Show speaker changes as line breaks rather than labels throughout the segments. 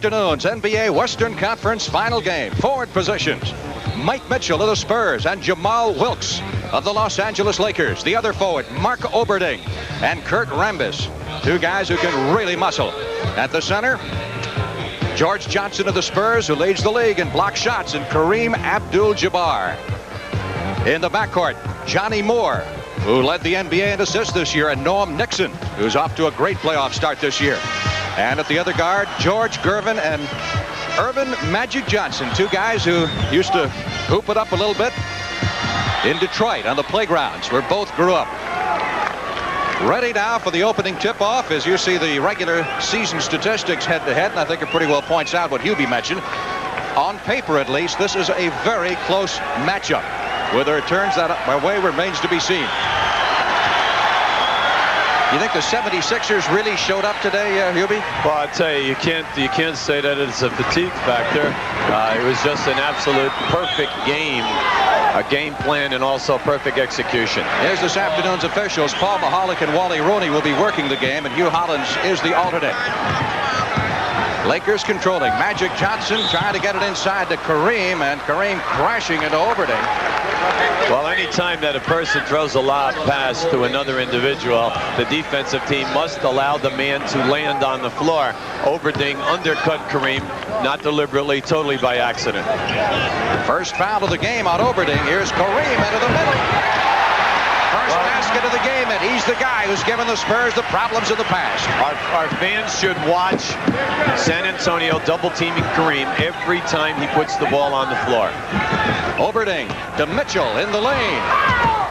Afternoon's NBA Western Conference final game. Forward positions: Mike Mitchell of the Spurs and Jamal Wilkes of the Los Angeles Lakers. The other forward, Mark Oberding and Kurt Rambis, two guys who can really muscle. At the center, George Johnson of the Spurs, who leads the league in block shots, and Kareem Abdul-Jabbar. In the backcourt, Johnny Moore, who led the NBA in assists this year, and Noam Nixon, who's off to a great playoff start this year. And at the other guard, George Gervin and Earvin Magic Johnson, two guys who used to hoop it up a little bit in Detroit on the playgrounds where both grew up. Ready now for the opening tip-off. As you see the regular season statistics head-to-head, and I think it pretty well points out what Hubie mentioned. On paper, at least, this is a very close matchup. Whether it turns that way remains to be seen. You think the 76ers really showed up today, Hubie?
Well, I tell you, you can't say that it's a fatigue factor. It was just an absolute perfect game, a game plan, and also perfect execution.
Here's this afternoon's officials. Paul Mahalik and Wally Rooney will be working the game, and Hugh Hollins is the alternate. Lakers controlling. Magic Johnson trying to get it inside to Kareem, and Kareem crashing into Oberding.
Well, anytime that a person throws a lob pass to another individual, the defensive team must allow the man to land on the floor. Oberding undercut Kareem, not deliberately, totally by accident.
First foul of the game on Oberding. Here's Kareem into the middle. First basket of the game, and he's the guy who's given the Spurs the problems of the past.
Our fans should watch San Antonio double-teaming Kareem every time he puts the ball on the floor.
Oberding to Mitchell in the lane.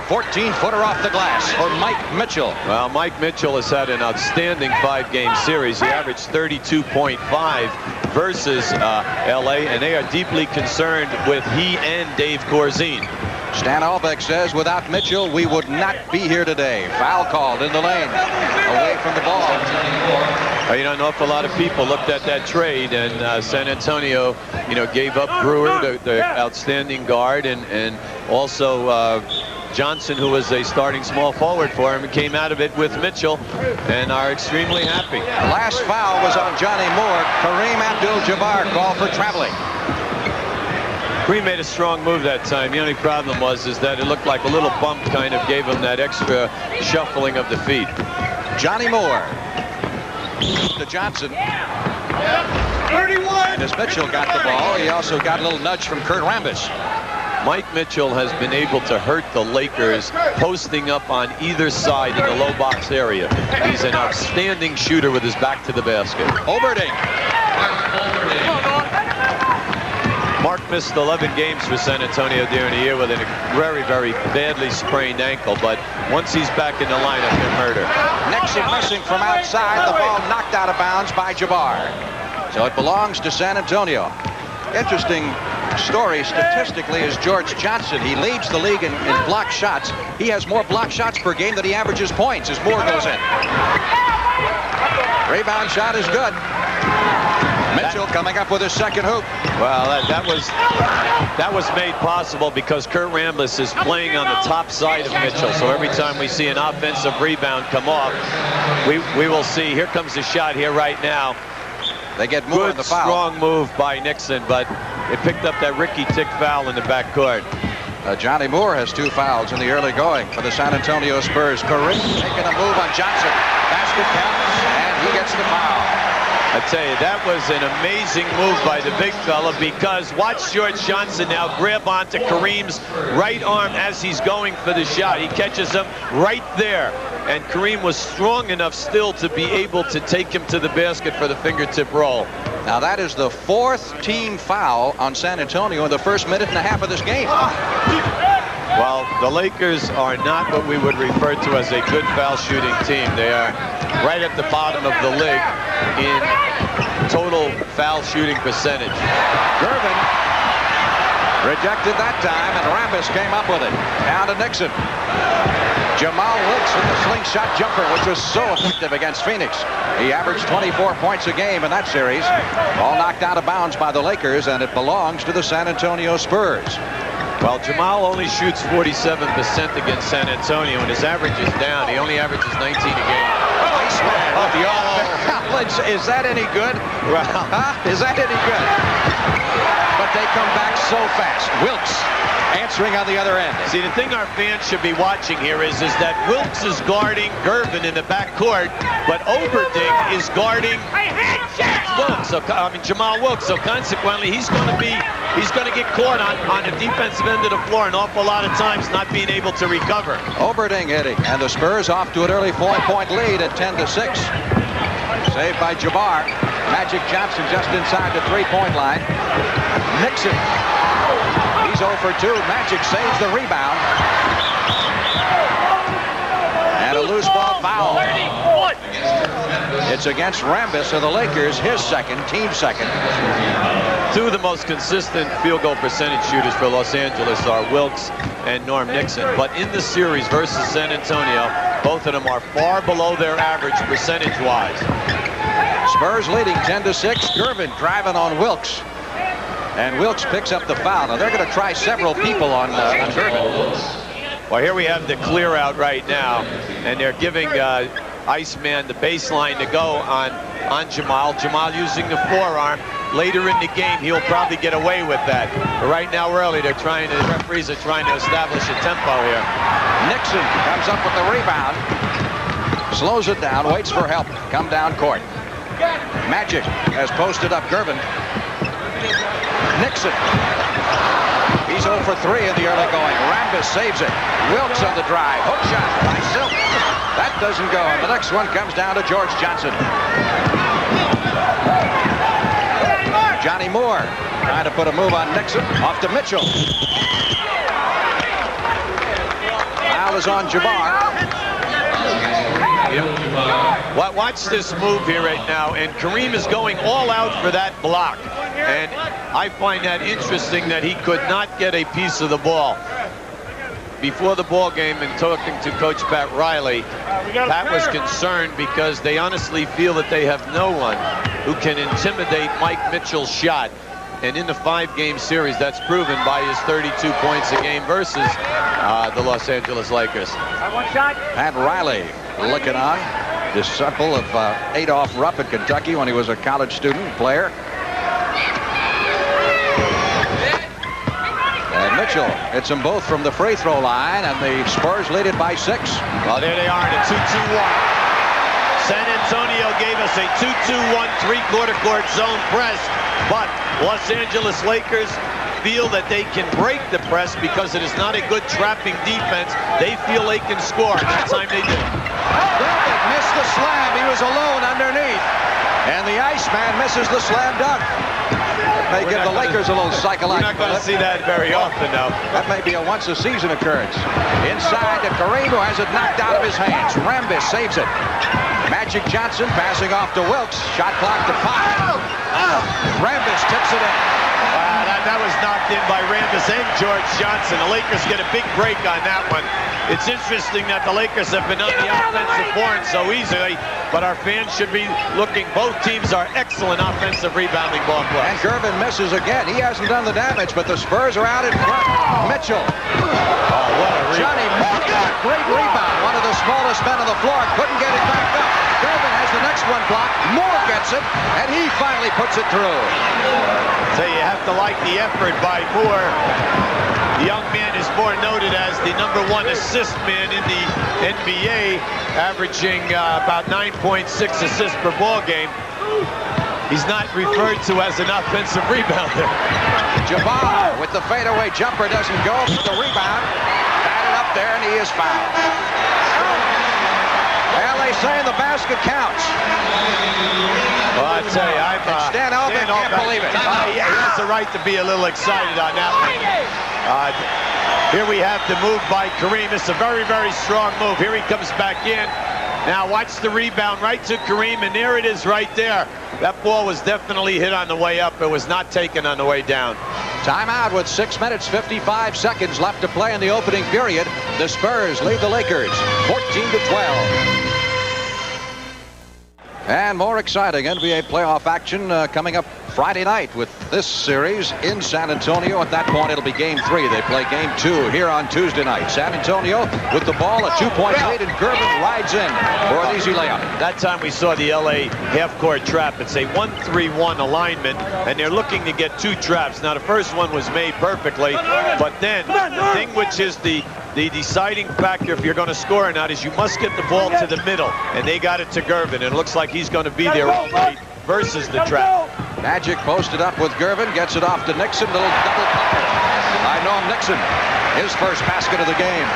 14-footer off the glass for Mike Mitchell.
Well, Mike Mitchell has had an outstanding 5-game series. He averaged 32.5 versus LA, and they are deeply concerned with he and Dave Corzine.
Stan Albeck says without Mitchell, we would not be here today. Foul called in the lane, away from the ball.
Well, you know, an awful lot of people looked at that trade, and San Antonio, gave up Brewer, the outstanding guard, and also Johnson, who was a starting small forward for him, came out of it with Mitchell and are extremely happy.
The last foul was on Johnny Moore. Kareem Abdul-Jabbar called for traveling.
Kareem made a strong move that time. The only problem was that it looked like a little bump kind of gave him that extra shuffling of the feet.
Johnny Moore to Johnson. 31. And as Mitchell got the ball, he also got a little nudge from Kurt Rambis.
Mike Mitchell has been able to hurt the Lakers posting up on either side in the low box area. He's an outstanding shooter with his back to the basket.
Oberding.
Mark missed 11 games for San Antonio during the year with a very, very badly sprained ankle, but once he's back in the lineup, he'll murder.
Nixon missing from outside. The ball knocked out of bounds by Jabbar. So it belongs to San Antonio. Interesting story statistically is George Johnson. He leads the league in block shots. He has more block shots per game than he averages points as Moore goes in. Rebound shot is good. Mitchell coming up with his second hoop.
Well, that was made possible because Kurt Rambis is playing on the top side of Mitchell. So every time we see an offensive rebound come off, we will see. Here comes the shot here right now.
They get Moore in the foul.
Strong move by Nixon, but it picked up that Ricky Tick foul in the backcourt.
Johnny Moore has 2 fouls in the early going for the San Antonio Spurs. Kareem taking a move on Johnson. Basket counts, and he gets the foul.
I tell you, that was an amazing move by the big fella, because watch George Johnson now grab onto Kareem's right arm as he's going for the shot. He catches him right there, and Kareem was strong enough still to be able to take him to the basket for the fingertip roll.
Now that is the 4th team foul on San Antonio in the first minute and a half of this game.
Well, the Lakers are not what we would refer to as a good foul shooting team. They are right at the bottom of the league in total foul shooting percentage.
Gervin rejected that time, and Rambis came up with it. Down to Nixon. Jamal Wilkes with the slingshot jumper, which was so effective against Phoenix. He averaged 24 points a game in that series. All knocked out of bounds by the Lakers, and it belongs to the San Antonio Spurs.
Well, Jamal only shoots 47% against San Antonio, and his average is down. He only averages 19 a game.
Iceman with the off-balance. Is that any good? Is that any good? But they come back so fast. Wilkes answering on the other end.
See, the thing our fans should be watching here is that Wilkes is guarding Gervin in the backcourt, but Oberding is guarding Wilkes. So, Jamal Wilkes. So consequently, he's going to get caught on the defensive end of the floor an awful lot of times, not being able to recover.
Oberding hitting, and the Spurs off to an early 4-point lead at 10-6. Saved by Jabbar. Magic Johnson just inside the three-point line. Nixon. He's 0 for 2. Magic saves the rebound. And a loose ball foul. It's against Rambis of the Lakers, his second, team second.
Two of the most consistent field goal percentage shooters for Los Angeles are Wilkes and Norm Nixon. But in the series versus San Antonio, both of them are far below their average percentage-wise.
Spurs leading 10-6. Gervin driving on Wilkes. And Wilkes picks up the foul. Now they're going to try several people on Gervin.
Well, here we have the clear out right now, and they're giving Iceman the baseline to go on Jamal. Jamal using the forearm. Later in the game, he'll probably get away with that. But right now, early, the referees are trying to establish a tempo here.
Nixon comes up with the rebound. Slows it down, waits for help. Come down court. Magic has posted up Gervin. Nixon. He's 0 for 3 in the early going. Rambis saves it. Wilkes on the drive. Hook shot by Silk. That doesn't go. And the next one comes down to George Johnson. Johnny Moore trying to put a move on Nixon. Off to Mitchell. Foul is on Jabbar.
Watch this move here right now, and Kareem is going all out for that block. And I find that interesting that he could not get a piece of the ball. Before the ball game, and talking to Coach Pat Riley, Pat was concerned because they honestly feel that they have no one who can intimidate Mike Mitchell's shot. And in the 5-game series, that's proven by his 32 points a game versus the Los Angeles Lakers.
Pat Riley looking on. Disciple of Adolph Rupp in Kentucky when he was a college student player. And Mitchell hits them both from the free throw line, and the Spurs lead it by 6.
Well, there they are in a 2-2-1. San Antonio gave us a 2-2-1 three-quarter court zone press, but Los Angeles Lakers feel that they can break the press because it is not a good trapping defense. They feel they can score, and that time they did.
Gervin missed the slam. He was alone underneath. And the Iceman misses the slam dunk. May give the Lakers a little psychological.
We're not going to see that very often, though.
That may be a once-a-season occurrence. Inside to Kareem, who has it knocked out of his hands. Rambis saves it. Magic Johnson passing off to Wilkes. Shot clock to 5. Rambis tips it in.
That was knocked in by Rambis and George Johnson. The Lakers get a big break on that one. It's interesting that the Lakers have been on the offensive board so easily, but our fans should be looking. Both teams are excellent offensive rebounding ball players.
And Gervin misses again. He hasn't done the damage, but the Spurs are out in front. Mitchell.
What a rebound.
Johnny Moore got a great rebound. One of the smallest men on the floor. Couldn't get it back up. Gervin has the next one blocked. Moore gets it, and he finally puts it through.
So you have to like the effort by Moore. The young man is more noted as the #1 assist man in the NBA, averaging about 9.6 assists per ball game. He's not referred to as an offensive rebounder.
Jabbar with the fadeaway jumper doesn't go, but the rebound batted up there, and he is fouled. Well, they say the basket counts.
Well, I tell you,
Stan Alvin can't believe it.
He has the right to be a little excited on that one. Here we have the move by Kareem. It's a very, very strong move. Here he comes back in. Now watch the rebound right to Kareem, and there it is right there. That ball was definitely hit on the way up. It was not taken on the way down.
Timeout with 6 minutes, 55 seconds left to play in the opening period. The Spurs lead the Lakers 14-12. And more exciting NBA playoff action coming up Friday night with this series in San Antonio. At that point, it'll be game 3. They play game 2 here on Tuesday night. San Antonio with the ball, a 2-point lead, and Gervin rides in for an easy layup.
That time we saw the LA half-court trap. It's a 1-3-1 alignment, and they're looking to get 2 traps. Now, the first one was made perfectly, but then the thing which is the deciding factor if you're going to score or not is you must get the ball to the middle, and they got it to Gervin, and it looks like he's going to be there all night versus the trap.
Magic posted up with Gervin, gets it off to Nixon, little double pumper by Norm Nixon. His first basket of the game.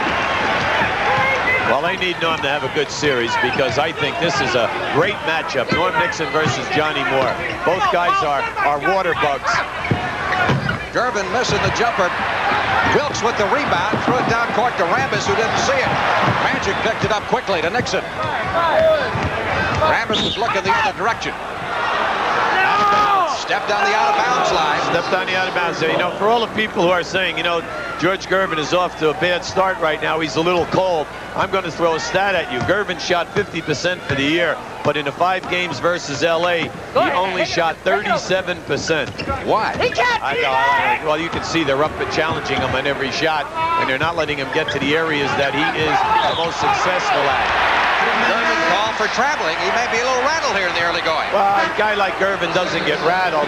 Well, they need Norm to have a good series because I think this is a great matchup. Norm Nixon versus Johnny Moore. Both guys are water bugs.
Gervin missing the jumper. Wilkes with the rebound, threw it down court to Rambis, who didn't see it. Magic picked it up quickly to Nixon. Rambis was looking the other direction. Stepped on the out-of-bounds line.
Stepped on the out-of-bounds. You know, for all the people who are saying, you know, George Gervin is off to a bad start right now, he's a little cold, I'm going to throw a stat at you. Gervin shot 50% for the year, but in the 5 games versus LA, he only shot 37%.
Why?
I know. Well, you can see they're up and challenging him on every shot, and they're not letting him get to the areas that he is the most successful at.
Gervin called for traveling. He may be a little rattled here in the early going.
Well, a guy like Gervin doesn't get rattled.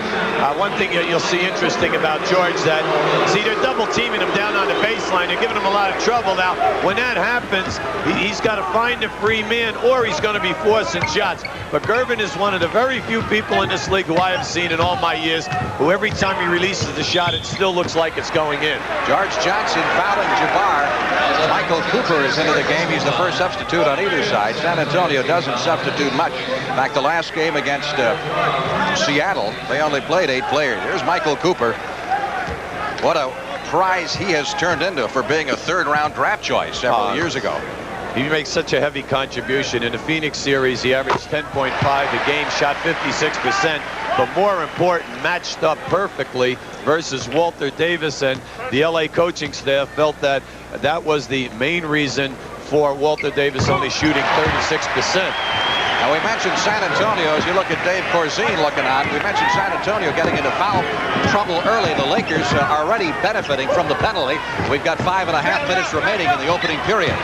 One thing you'll see interesting about George, that, see, they're double teaming him down on the baseline. They're giving him a lot of trouble. Now, when that happens, he's got to find a free man or he's going to be forcing shots. But Gervin is one of the very few people in this league who I have seen in all my years who every time he releases the shot, it still looks like it's going in.
George Johnson fouling Jabbar. Michael Cooper is into the game. He's the first substitute on either side. San Antonio doesn't substitute much. In fact, the last game against Seattle, they only played 8 players. Here's Michael Cooper. What a prize he has turned into for being a third-round draft choice several years ago.
He makes such a heavy contribution. In the Phoenix series, he averaged 10.5 a game, shot 56%, but more important, matched up perfectly versus Walter Davis, and the LA coaching staff felt that that was the main reason for Walter Davis only shooting 36%.
Now, we mentioned San Antonio. As you look at Dave Corzine looking on, we mentioned San Antonio getting into foul trouble early. The Lakers are already benefiting from the penalty. We've got 5.5 minutes remaining in the opening period.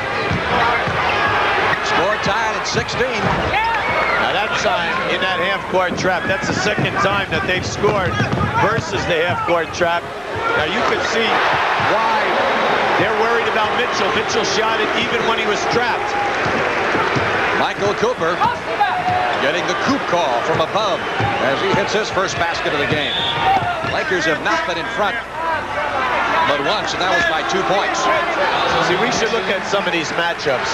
Score tied at 16.
Now that time in that half-court trap, that's the second time that they've scored versus the half-court trap. Now you can see why they're worried about Mitchell. Mitchell shot it even when he was trapped.
Michael Cooper getting the Coop call from above as he hits his first basket of the game. Lakers have not been in front but once, and that was by 2 points.
See, we should look at some of these matchups.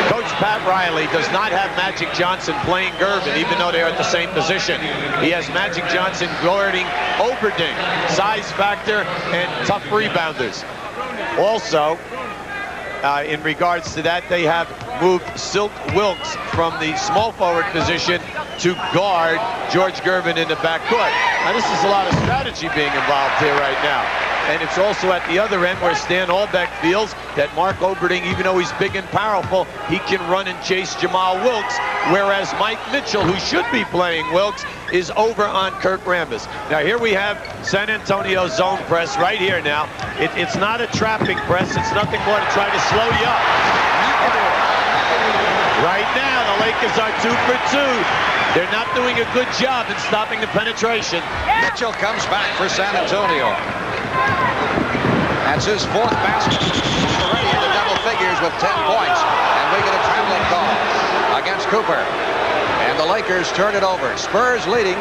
Coach Pat Riley does not have Magic Johnson playing Gervin, even though they're at the same position. He has Magic Johnson guarding Oberding, size factor and tough rebounders. Also, in regards to that, they have moved Silk Wilkes from the small forward position to guard George Gervin in the backcourt. Now, this is a lot of strategy being involved here right now. And it's also at the other end where Stan Albeck feels that Mark Oberding, even though he's big and powerful, he can run and chase Jamal Wilkes, whereas Mike Mitchell, who should be playing Wilkes, is over on Kurt Rambis. Now here we have San Antonio zone press right here now. It's not a trapping press. It's nothing more to try to slow you up. Right now, the Lakers are 2 for 2. They're not doing a good job in stopping the penetration.
Mitchell comes back for San Antonio. That's his 4th basket. Already in the double figures with 10 points. And we get a traveling call against Cooper. And the Lakers turn it over. Spurs leading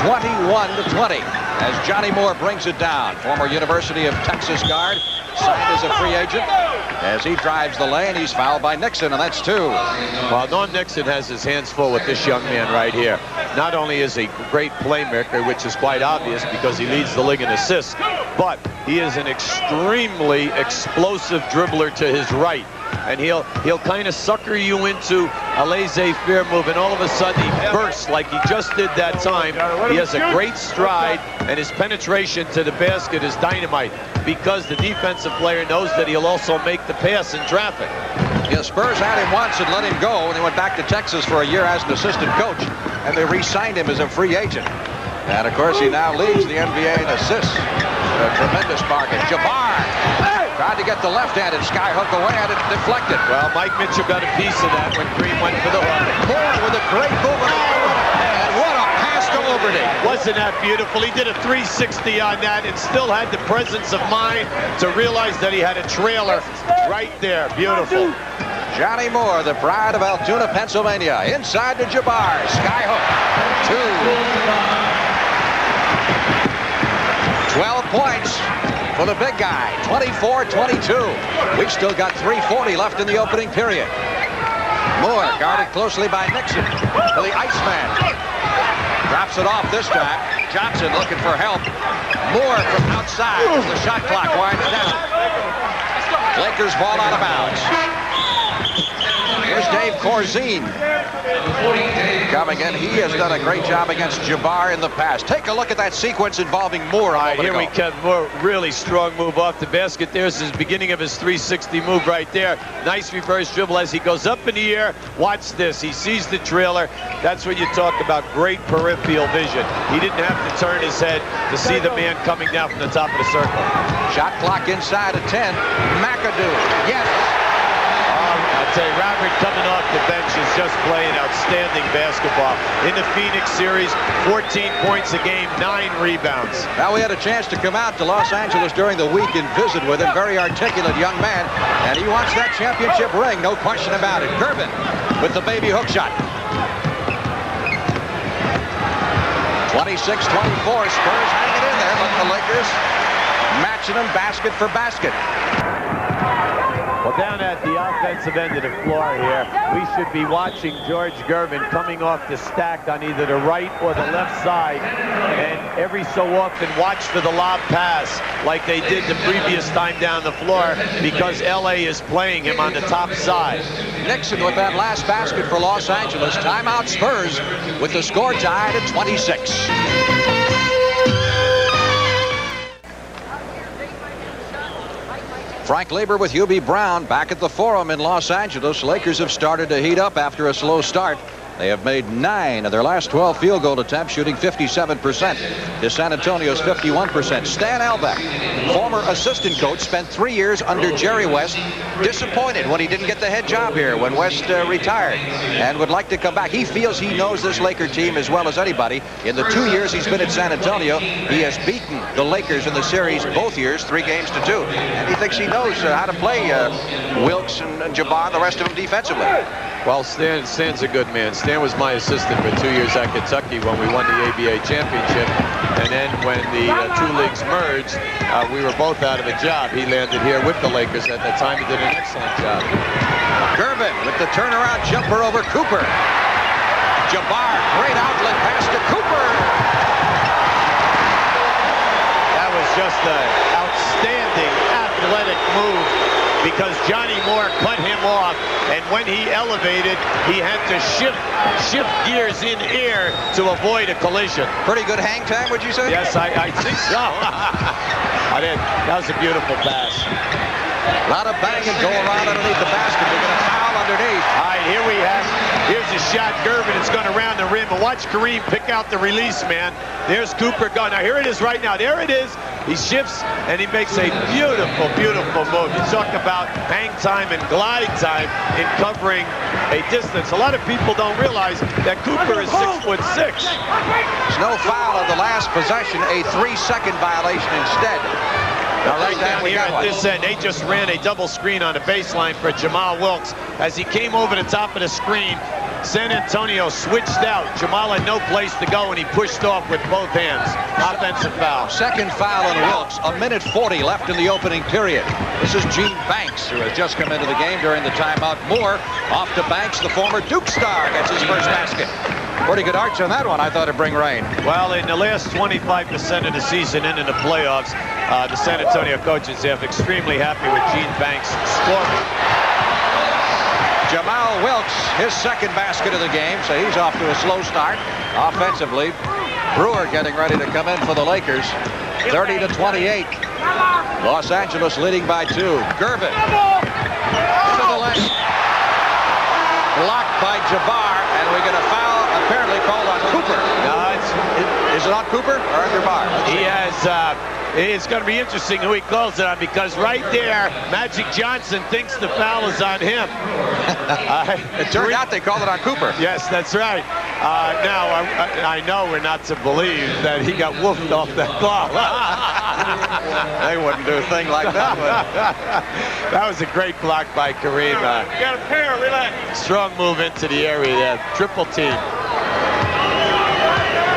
21-20 as Johnny Moore brings it down. Former University of Texas guard, signed as a free agent. As he drives the lane, he's fouled by Nixon, and that's 2.
Well, Norm Nixon has his hands full with this young man right here. Not only is he a great playmaker, which is quite obvious because he leads the league in assists, but he is an extremely explosive dribbler to his right. And he'll kind of sucker you into a laissez-faire move, and all of a sudden he bursts like he just did that time. He has a great stride, and his penetration to the basket is dynamite because the defensive player knows that he'll also make the pass in traffic.
Yeah, Spurs had him once and let him go, and he went back to Texas for a year as an assistant coach, and they re-signed him as a free agent. And, of course, he now leads the NBA in assists. A tremendous market. Jabbar tried to get the left-handed skyhook away, and it deflected.
Well, Mike Mitchell got a piece of that when Kareem went for the hook.
Moore with a great move. And what a pass to Oberty.
Wasn't that beautiful? He did a 360 on that and still had the presence of mind to realize that he had a trailer right there. Beautiful.
Johnny Moore, the pride of Altoona, Pennsylvania. Inside to Jabbar. Skyhook. 12 points for the big guy. 24-22. We've still got 3:40 left in the opening period. Moore guarded closely by Nixon to the Iceman. Drops it off this time. Johnson looking for help. Moore from outside as the shot clock winds down. Lakers ball out of bounds. Here's Dave Corzine coming in. He has done a great job against Jabbar in the past. Take a look at that sequence involving Moore.
Here we come. Moore, really strong move off the basket. There's his beginning of his 360 move right there. Nice reverse dribble as he goes up in the air. Watch this. He sees the trailer. That's what you talk about. Great peripheral vision. He didn't have to turn his head to see the man coming down from the top of the circle.
Shot clock inside of 10. McAdoo. Yes.
I'll tell you, Robert coming off the bench is just playing outstanding basketball. In the Phoenix series, 14 points a game, 9 rebounds.
Now we had a chance to come out to Los Angeles during the week and visit with him. Very articulate young man, and he wants that championship ring, no question about it. Gervin with the baby hook shot. 26-24, Spurs hanging in there, but the Lakers matching them basket for basket.
Well, down at the offensive end of the floor here, we should be watching George Gervin coming off the stack on either the right or the left side, and every so often watch for the lob pass like they did the previous time down the floor because LA is playing him on the top side.
Nixon with that last basket for Los Angeles. Timeout Spurs with the score tied at 26. Frank Lieber with Hubie Brown back at the Forum in Los Angeles. Lakers have started to heat up after a slow start. They have made 9 of their last 12 field goal attempts, shooting 57%. To San Antonio's 51%. Stan Albeck, former assistant coach, spent 3 years under Jerry West. Disappointed when he didn't get the head job here when West retired, and would like to come back. He feels he knows this Laker team as well as anybody. In the 2 years he's been at San Antonio, he has beaten the Lakers in the series both years, 3-2. And he thinks he knows how to play Wilkes and Jabbar and the rest of them defensively.
Well, Stan's a good man. Stan was my assistant for 2 years at Kentucky when we won the ABA championship. And then when the two leagues merged, we were both out of a job. He landed here with the Lakers at that time. He did an excellent job.
Gervin with the turnaround jumper over Cooper. Jabbar, great outlet pass to Cooper.
That was just an outstanding athletic move, because Johnny Moore cut him off, and when he elevated, he had to shift gears in air to avoid a collision.
Pretty good hang time, would you say?
Yes, I think so. That was a beautiful pass.
A lot of banging going around underneath the basket. They're going to foul underneath.
All right, here we have, here's a shot. Gervin is going around the rim, and watch Kareem pick out the release, man. There's Cooper going. Now, here it is right now. There it is. He shifts, and he makes a beautiful, beautiful move. You talk about hang time and glide time in covering a distance. A lot of people don't realize that Cooper is 6'6".
There's no foul on the last possession, a 3-second violation instead.
Now, right down here at this end, they just ran a double screen on the baseline for Jamal Wilkes. As he came over the top of the screen, San Antonio switched out. Jamal had no place to go, and he pushed off with both hands. Offensive foul.
Second foul on Wilkes. 1:40 left in the opening period. This is Gene Banks, who has just come into the game during the timeout. Moore off to Banks, the former Duke star, gets his first basket. Pretty good arch on that one. I thought it'd bring rain.
Well, in the last 25% of the season and in the playoffs, the San Antonio coaches have extremely happy with Gene Banks scoring.
Jamal Wilkes, his second basket of the game, so he's off to a slow start offensively. Brewer getting ready to come in for the Lakers. 30-28. Los Angeles leading by 2. Gervin to the left. Blocked by Jabbar, and we get a foul apparently called on Cooper.
No,
is Is it on Cooper or under Bar?
He has, it's going to be interesting who he calls it on, because right there, Magic Johnson thinks the foul is on him.
It turned out they called it on Cooper.
Yes, that's right. Now, I know we're not to believe that he got woofed off that clock.
They wouldn't do a thing like that.
That was a great block by Kareem.
You got a pair, relax.
Strong move into the area there. Triple team.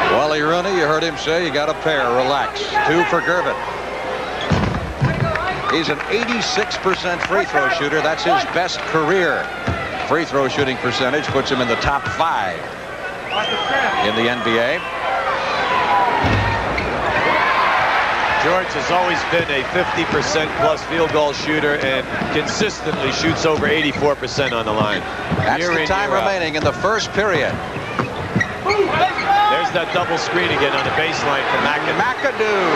Wally Rooney, you heard him say, you got a pair, relax. 2 for Gervin. He's an 86% free throw shooter. That's his best career free throw shooting percentage. Puts him in the top 5 in the NBA.
George has always been a 50% plus field goal shooter and consistently shoots over 84% on the line.
That's the time remaining in the first period.
There's that double screen again on the baseline for
McAdoo.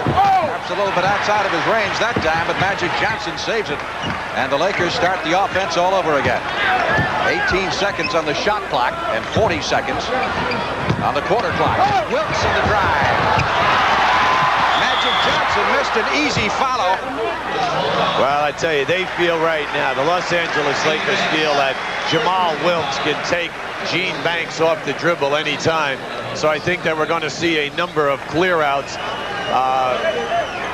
Perhaps a little bit outside of his range that time, but Magic Johnson saves it. And the Lakers start the offense all over again. 18 seconds on the shot clock and 40 seconds on the quarter clock. Wilkes in the drive. Magic Johnson missed an easy follow.
Well, I tell you, they feel right now, the Los Angeles Lakers feel that Jamal Wilkes can take Gene Banks off the dribble anytime. So I think that we're going to see a number of clear-outs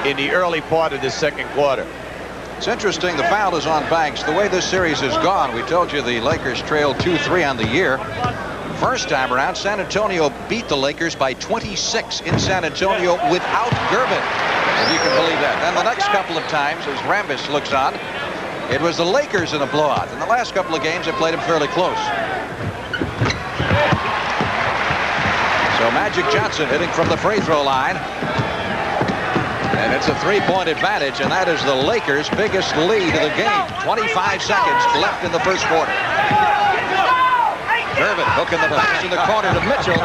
in the early part of the second quarter.
It's interesting, the foul is on Banks. The way this series has gone, we told you the Lakers trailed 2-3 on the year. First time around, San Antonio beat the Lakers by 26 in San Antonio without Gervin, if you can believe that. Then the next couple of times, as Rambis looks on, it was the Lakers in a blowout. In the last couple of games, they played them fairly close. So Magic Johnson hitting from the free throw line. And it's a 3-point advantage, and that is the Lakers' biggest lead of the game. 25 seconds left in the first quarter. Gervin hooking the pass in the corner to Mitchell.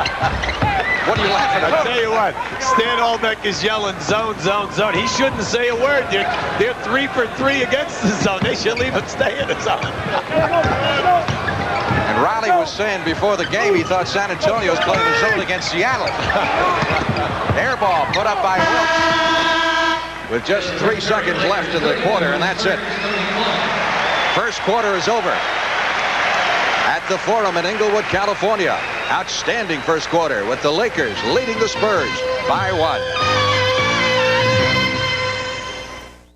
What are you laughing at?
I'll tell you what, Stan Olbeck is yelling zone, zone, zone. He shouldn't say a word. They're 3 for 3 against the zone. They should leave him stay in the zone.
And Riley was saying before the game he thought San Antonio was playing the zone against Seattle. Air ball put up by Wilkes with just 3 seconds left in the quarter, and that's it. First quarter is over at the Forum in Inglewood, California. Outstanding first quarter with the Lakers leading the Spurs by 1.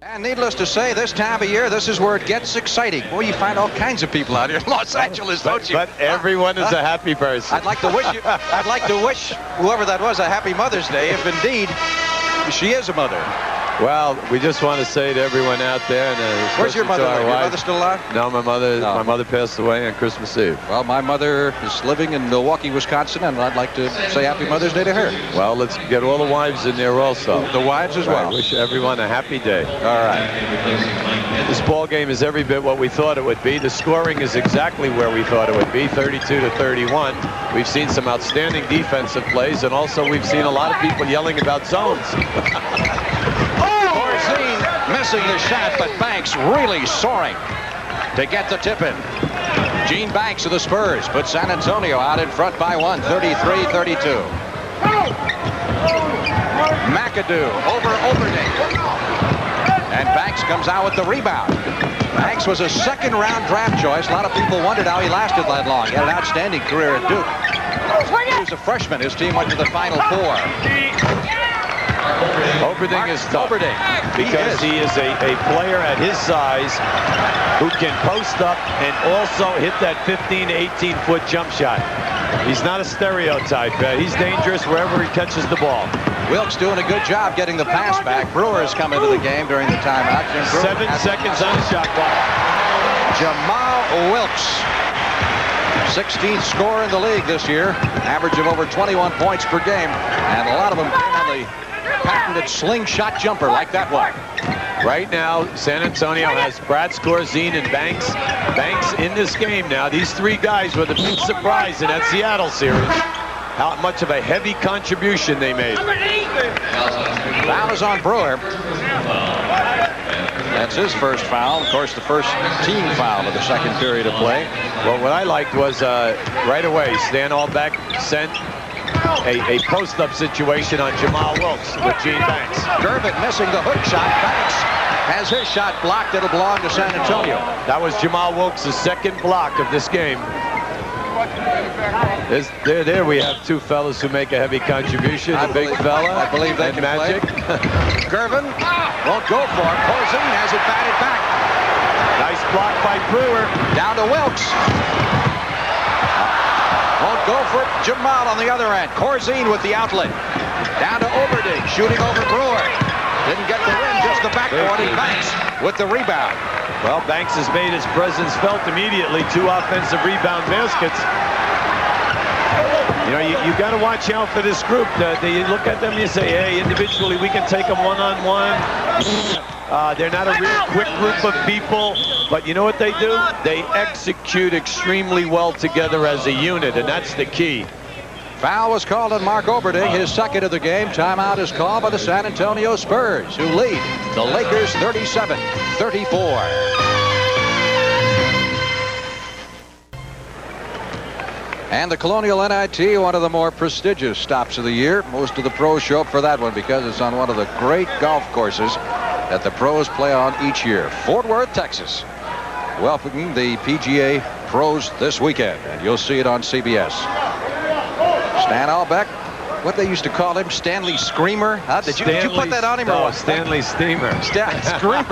And needless to say, this time of year, this is where it gets exciting. Boy, you find all kinds of people out here in Los Angeles, don't you?
But everyone is a happy person.
I'd like to wish whoever that was a happy Mother's Day, if indeed she is a mother.
Well, we just want to say to everyone out there, and
where's your mother? Your mother still alive?
No, my mother passed away on Christmas Eve.
Well, my mother is living in Milwaukee, Wisconsin, and I'd like to say Happy Mother's Day to her.
Well, let's get all the wives in there also.
The wives as well.
I wish everyone a happy day.
All right.
This ball game is every bit what we thought it would be. The scoring is exactly where we thought it would be, 32-31. We've seen some outstanding defensive plays, and also we've seen a lot of people yelling about zones.
Missing the shot, but Banks really soaring to get the tip in. Gene Banks of the Spurs put San Antonio out in front by 1, 33-32. McAdoo over Oberding. And Banks comes out with the rebound. Banks was a second-round draft choice. A lot of people wondered how he lasted that long. He had an outstanding career at Duke. He was a freshman. His team went to the Final Four.
Oberding is tough because he is a player at his size who can post up and also hit that 15 to 18-foot jump shot. He's not a stereotype. He's dangerous wherever he catches the ball.
Wilkes doing a good job getting the pass back. Brewer has come into the game during the timeout.
7 seconds on the shot clock.
Jamal Wilkes, 16th scorer in the league this year, average of over 21 points per game, and a lot of them came on the patented slingshot jumper like that one.
Right now, San Antonio has Brad Skorzine and Banks. Banks in this game now. These 3 guys were the big surprise in that Seattle series. How much of a heavy contribution they made.
Foul is on Brewer. That's his first foul. Of course, the first team foul of the second period of play.
Well, what I liked was right away, Stan Olbeck sent a post-up situation on Jamal Wilkes with Gene Banks.
Gervin missing the hook shot. Banks has his shot blocked. It'll belong to San Antonio.
That was Jamal Wilkes' second block of this game. There we have two fellas who make a heavy contribution. The big fella.
I believe they can
Magic.
Gervin won't go for it. Corzine has it batted back.
Nice block by Brewer.
Down to Wilkes. Won't go for it. Jamal on the other end. Corzine with the outlet. Down to Oberding. Shooting over Brewer. Didn't get the win, just the backboard, and Banks with the rebound.
Well, Banks has made his presence felt immediately. 2 offensive rebound baskets. You know, you got to watch out for this group. You look at them and you say, hey, individually we can take them one-on-one. They're not a real quick group of people, but you know what they do? They execute extremely well together as a unit, and that's the key.
Foul was called on Mark Oberding, his second of the game. Timeout is called by the San Antonio Spurs, who lead the Lakers 37-34. And the Colonial NIT, one of the more prestigious stops of the year. Most of the pros show up for that one because it's on one of the great golf courses that the pros play on each year. Fort Worth, Texas, welcoming the PGA pros this weekend, and you'll see it on CBS. Stan Albeck, what they used to call him, Stanley Screamer. Huh? Did you put that on him or what?
Stanley Steamer.
Screamer.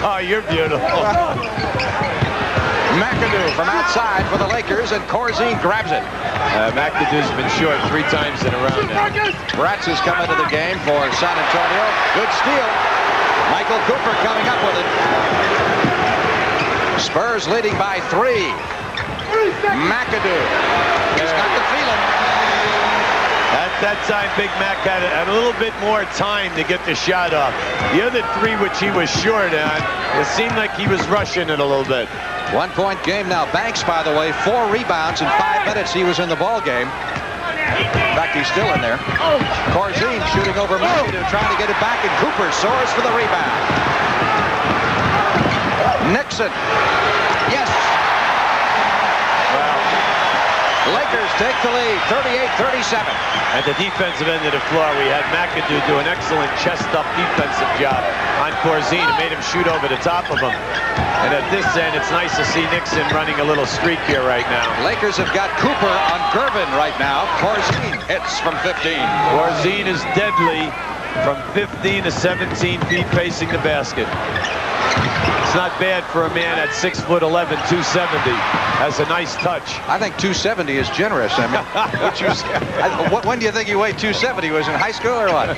Oh, you're beautiful.
McAdoo from outside for the Lakers, and Corzine grabs it.
McAdoo's been short 3 times in a row now.
Bratz has come into the game for San Antonio. Good steal. Michael Cooper coming up with it. Spurs leading by 3. McAdoo. He's got the feeling.
At that time, Big Mac had a little bit more time to get the shot off. The other 3, which he was short on, it seemed like he was rushing it a little bit.
1-point game now. Banks, by the way, 4 rebounds in 5 minutes. He was in the ball game. In fact, he's still in there. Corzine shooting over McAdoo, trying to get it back, and Cooper soars for the rebound. Nixon. Yes. Lakers take the lead, 38-37.
At the defensive end of the floor, we had McAdoo do an excellent chest-up defensive job on Corzine. It made him shoot over the top of him. And at this end, it's nice to see Nixon running a little streak here right now.
Lakers have got Cooper on Gervin right now. Corzine hits from 15.
Corzine is deadly from 15 to 17 feet facing the basket. It's not bad for a man at 6'11", 270. Has a nice touch.
I think 270 is generous. I mean, when do you think you weighed 270? Was in high school or what?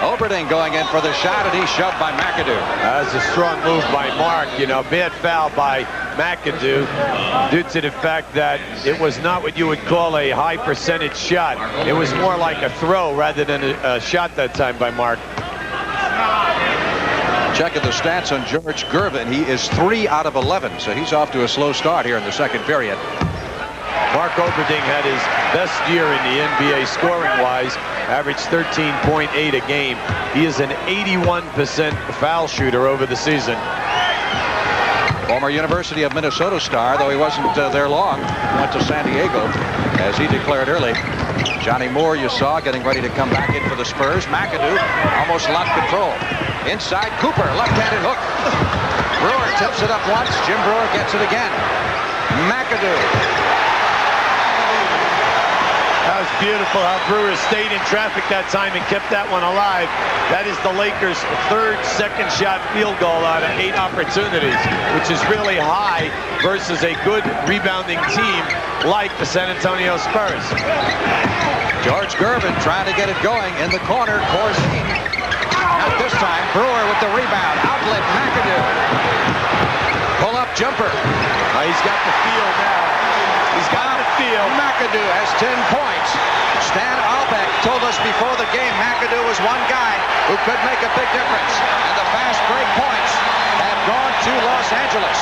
Oberding going in for the shot, and he's shoved by McAdoo.
That's a strong move by Mark. You know, bad foul by McAdoo due to the fact that it was not what you would call a high percentage shot. It was more like a throw rather than a shot that time by Mark.
Checking the stats on George Gervin. He is 3 out of 11, so he's off to a slow start here in the second period.
Mark Oberding had his best year in the NBA scoring-wise, averaged 13.8 a game. He is an 81% foul shooter over the season.
Former University of Minnesota star, though he wasn't there long, went to San Diego, as he declared early. Johnny Moore, you saw, getting ready to come back in for the Spurs. McAdoo almost lost control. Inside, Cooper, left-handed hook. Brewer tips it up once. Jim Brewer gets it again. McAdoo.
That was beautiful how Brewer stayed in traffic that time and kept that one alive. That is the Lakers' third second shot field goal out of 8 opportunities, which is really high versus a good rebounding team like the San Antonio Spurs.
George Gervin trying to get it going in the corner. Corzine. Not this time. Brewer with the rebound. Outlet McAdoo. Pull-up jumper.
He's got the feel now. He's got the feel.
McAdoo has 10 points. Stan Albeck told us before the game McAdoo was one guy who could make a big difference. And the fast break points have gone to Los Angeles.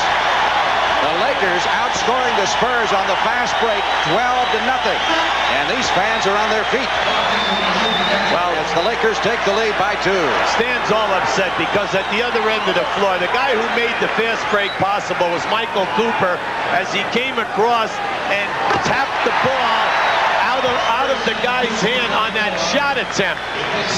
The Lakers outscoring the Spurs on the fast break 12-0. And these fans are on their feet. Well, as the Lakers take the lead by 2.
Stan's all upset because at the other end of the floor, the guy who made the fast break possible was Michael Cooper as he came across and tapped the ball out of the guy's hand on that shot attempt.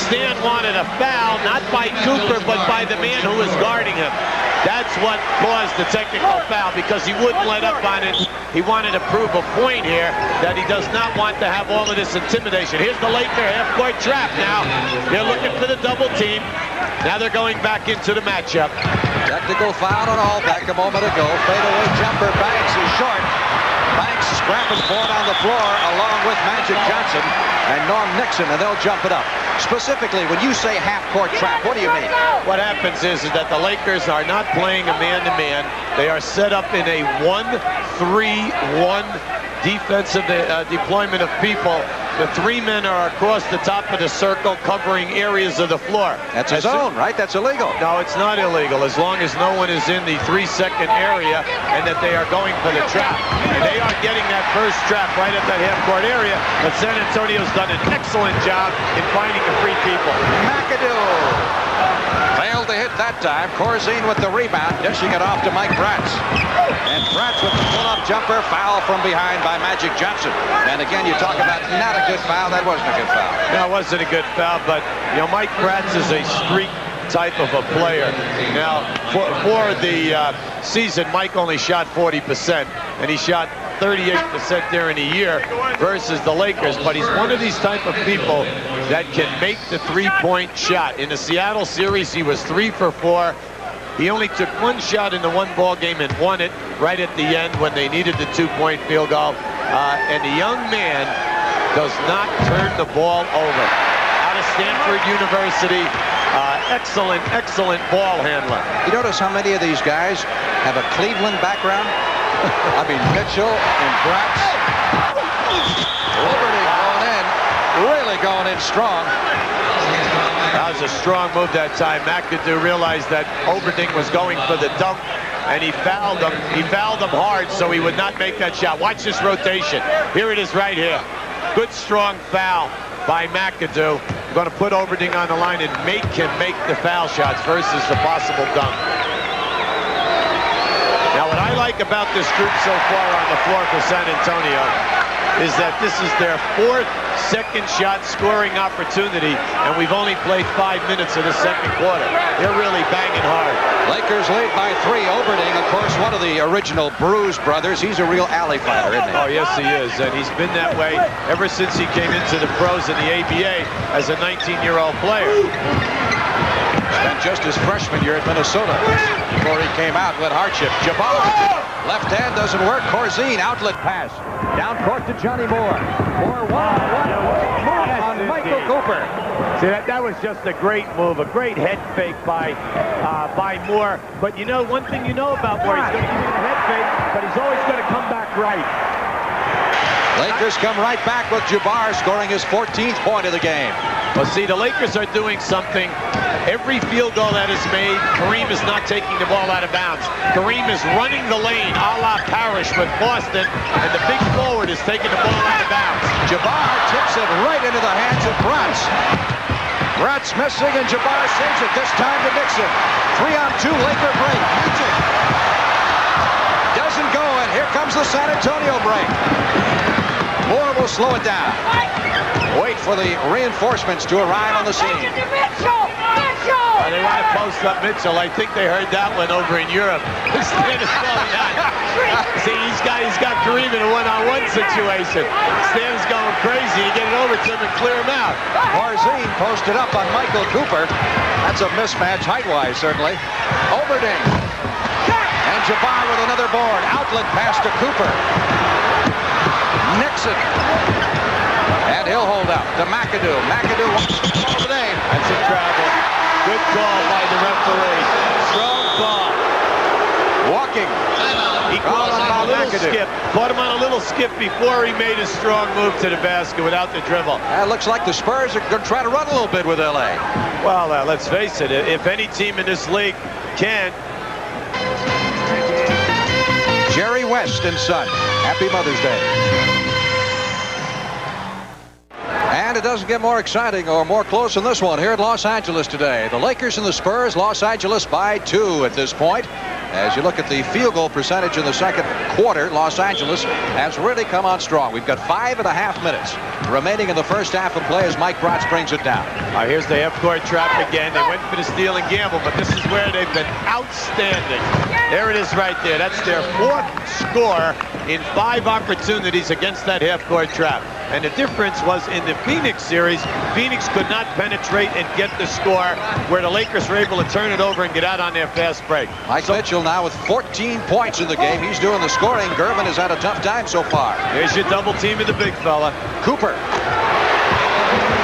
Stan wanted a foul, not by Cooper, but by the man who was guarding him. That's what caused the technical foul because he wouldn't let up on it. He wanted to prove a point here that he does not want to have all of this intimidation. Here's the Laker half-court trap now. They're looking for the double team. Now they're going back into the matchup.
Technical foul on Allback a moment ago. Fadeaway jumper. Banks is short. Banks scrapping for it on the floor along with Magic Johnson and Norm Nixon, and they'll jump it up. Specifically, when you say half-court trap, what do you mean?
What happens is that the Lakers are not playing a man-to-man. They are set up in a 1-3-1 defensive deployment of people. The 3 men are across the top of the circle covering areas of the floor.
That's a zone, right? That's illegal.
No, it's not illegal as long as no one is in the 3-second area and that they are going for the trap. And they are getting that first trap right at that half-court area, but San Antonio's done an excellent job in finding the free people.
McAdoo failed to hit that time. Corzine with the rebound, dishing it off to Mike Bratz. And Bratz with the pull-up jumper, foul from behind by Magic Johnson. And again, you talk about not a good foul. That wasn't a good foul.
No, it wasn't a good foul, but, you know, Mike Bratz is a streak type of a player. Now, for the season, Mike only shot 40%, and he shot 38% during the year versus the Lakers, but he's one of these type of people that can make the three-point shot. In the Seattle series, he was 3 for 4. He only took 1 shot in the 1 ball game and won it right at the end when they needed the 2-point field goal. And the young man does not turn the ball over. Out of Stanford University, excellent ball handler.
You notice how many of these guys have a Cleveland background? I mean, Mitchell and Bratz. Liberty going in, really going in strong.
That was a strong move that time. McAdoo realized that Oberding was going for the dunk, and he fouled him. He fouled him hard, so he would not make that shot. Watch this rotation. Here it is right here. Good, strong foul by McAdoo. Going to put Oberding on the line and make him make the foul shots versus the possible dunk. Now, what I like about this group so far on the floor for San Antonio is that this is their 4th second shot scoring opportunity, and we've only played 5 minutes of the second quarter. They're really banging hard.
Lakers lead by 3. Oberding, of course, one of the original Bruise brothers. He's a real alley fighter, isn't he?
Oh, yes, he is, and he's been that way ever since he came into the pros in the ABA as a 19-year-old player.
Spent just his freshman year at Minnesota before he came out with hardship. Jabbar, left hand doesn't work. Corzine, outlet pass. Down court to Johnny Moore. Moore one on Michael Cooper.
See, that was just a great move, a great head fake by Moore. But you know, one thing you know about Moore, he's going to give you the head fake, but he's always going to come back right.
Lakers come right back with Jabbar scoring his 14th point of the game.
Well, see, the Lakers are doing something. Every field goal that is made, Kareem is not taking the ball out of bounds. Kareem is running the lane a la Parrish with Boston, and the big forward is taking the ball out of bounds.
Jabbar tips it right into the hands of Bratz. Bratz missing, and Jabbar saves it, this time to Nixon. 3-on-2 Laker break. Magic doesn't go, and here comes the San Antonio break. Moore will slow it down. Wait for the reinforcements to arrive on the scene.
They want to post up Mitchell. I think they heard that one over in Europe. Stan is falling out. See, he's got Kareem in a one-on-one situation. Stan's going crazy. You get it over to him and clear him out.
Corzine posted up on Michael Cooper. That's a mismatch height-wise, certainly. Oberding. And Jabbar with another board. Outlet pass to Cooper. Nixon. And he'll hold out to McAdoo. McAdoo wants to call today.
That's a travel. Good call by the referee. Strong call.
Walking.
He caught him on a little skip. Caught him on a little skip before he made a strong move to the basket without the dribble.
It looks like the Spurs are going to try to run a little bit with L.A.
Well, let's face it. If any team in this league can.
West and Son. Happy Mother's Day. And it doesn't get more exciting or more close than this one here in Los Angeles today. The Lakers and the Spurs, Los Angeles by 2 at this point. As you look at the field goal percentage in the second quarter, Los Angeles has really come on strong. We've got 5.5 minutes remaining in the first half of play as Mike Bratz brings it down.
Here's the half-court trap again. They went for the steal and gamble, but this is where they've been outstanding. There it is right there. That's their 4th score in 5 opportunities against that half-court trap. And the difference was in the Phoenix series, Phoenix could not penetrate and get the score where the Lakers were able to turn it over and get out on their fast break.
Mike Mitchell now with 14 points in the game. He's doing the scoring. Gervin has had a tough time so far.
Here's your double team of the big fella.
Cooper.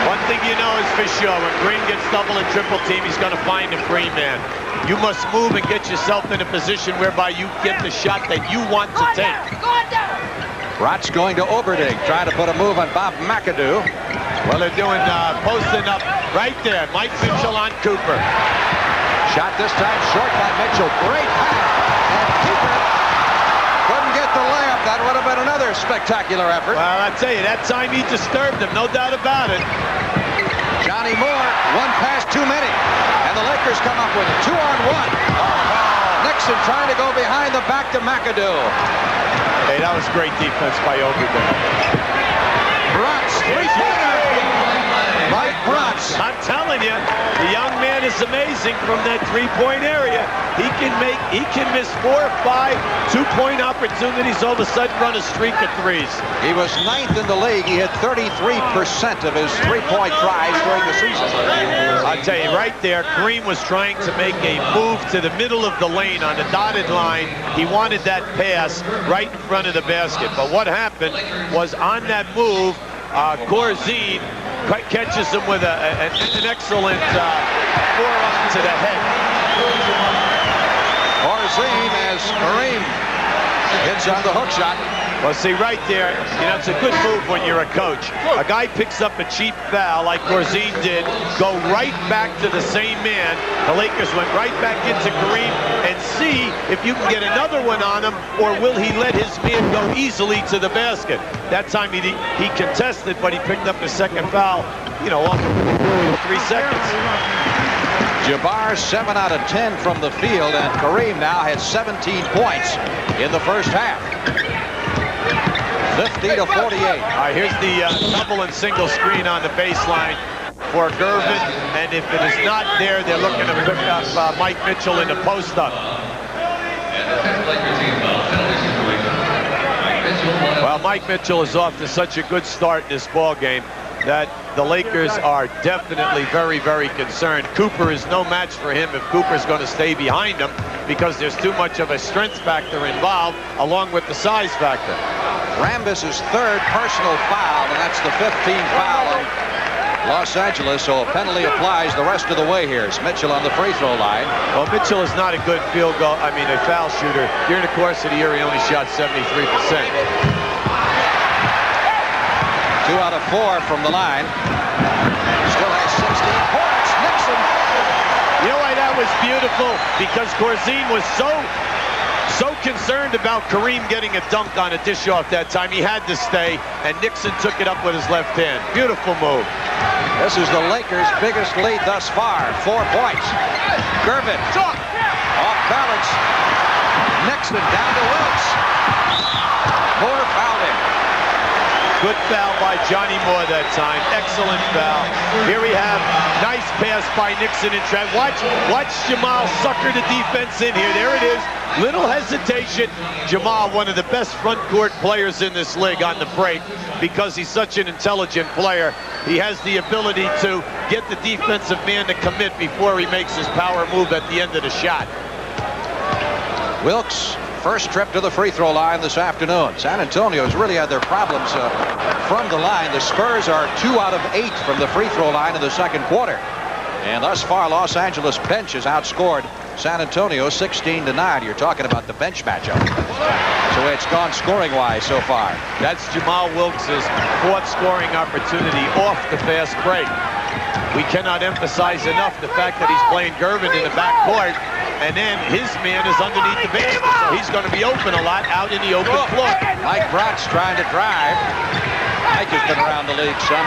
One thing you know is for sure, when Green gets double and triple team, he's going to find the free man. You must move and get yourself in a position whereby you get the shot that you want to take.
Bratz going to Oberding, trying to put a move on Bob McAdoo.
Well, they're doing posting up right there. Mike Mitchell on Cooper.
Shot this time short by Mitchell. Great pass. And Cooper couldn't get the layup. That would have been another spectacular effort.
Well, I tell you, that time he disturbed him, no doubt about it.
Johnny Moore, one pass too many. And the Lakers come up with a 2-on-1. Nixon trying to go behind the back to McAdoo.
Hey, that was great defense by Oberding.
Bratz, three-pointer. Mike Bratz.
I'm telling you, the young man is amazing from that three-point area. He can miss 4 or 5 two-point opportunities, all of a sudden run a streak of threes.
He was 9th in the league. He had 33% of his three-point tries during the season.
I'll tell you, right there, Kareem was trying to make a move to the middle of the lane on the dotted line. He wanted that pass right in front of the basket. But what happened was on that move, Corzine catches him with an excellent forearm to the head.
Corzine as Kareem hits on the hook shot.
Well, see, right there, you know, it's a good move when you're a coach. A guy picks up a cheap foul like Corzine did, go right back to the same man. The Lakers went right back into Kareem and see if you can get another one on him, or will he let his man go easily to the basket. That time he contested, but he picked up the second foul, you know, off 3 seconds.
Jabbar 7 out of 10 from the field, and Kareem now has 17 points in the first half. 50-48.
All right, here's the double and single screen on the baseline for Gervin, and if it is not there, they're looking to pick up Mike Mitchell in the post-up. Well, Mike Mitchell is off to such a good start in this ball game that the Lakers are definitely very, very concerned. Cooper is no match for him if Cooper's going to stay behind him, because there's too much of a strength factor involved along with the size factor.
Rambis' 3rd personal foul, and that's the 15th foul on Los Angeles, so a penalty applies the rest of the way here. It's Mitchell on the free throw line.
Well, Mitchell is not a good field goal, a foul shooter. During the course of the year, he only shot 73%.
2 out of 4 from the line. Still has 16 points. Nixon.
You know why that was beautiful? Because Corzine was so concerned about Kareem getting a dunk on a dish off that time. He had to stay, and Nixon took it up with his left hand. Beautiful move.
This is the Lakers' biggest lead thus far. 4 points. Gervin off balance. Nixon down to Wilkes. Moore fouled him.
Good foul by Johnny Moore that time. Excellent foul. Here we have nice pass by Nixon and Trent. Watch Jamal sucker the defense in here. There it is. Little hesitation. Jamal, one of the best front court players in this league on the break, because he's such an intelligent player. He has the ability to get the defensive man to commit before he makes his power move at the end of the shot.
Wilkes, first trip to the free throw line this afternoon. San Antonio's really had their problems from the line. The Spurs are 2 out of 8 from the free throw line in the second quarter. And thus far, Los Angeles bench has outscored San Antonio 16-9. You're talking about the bench matchup. So it's gone scoring-wise so far.
That's Jamal Wilkes' 4th scoring opportunity off the fast break. We cannot emphasize enough the fact that he's playing Gervin in the backcourt. and then his man is underneath the basket, so he's going to be open a lot out in the open floor.
Mike Bratz trying to drive. Mike has been around the league some.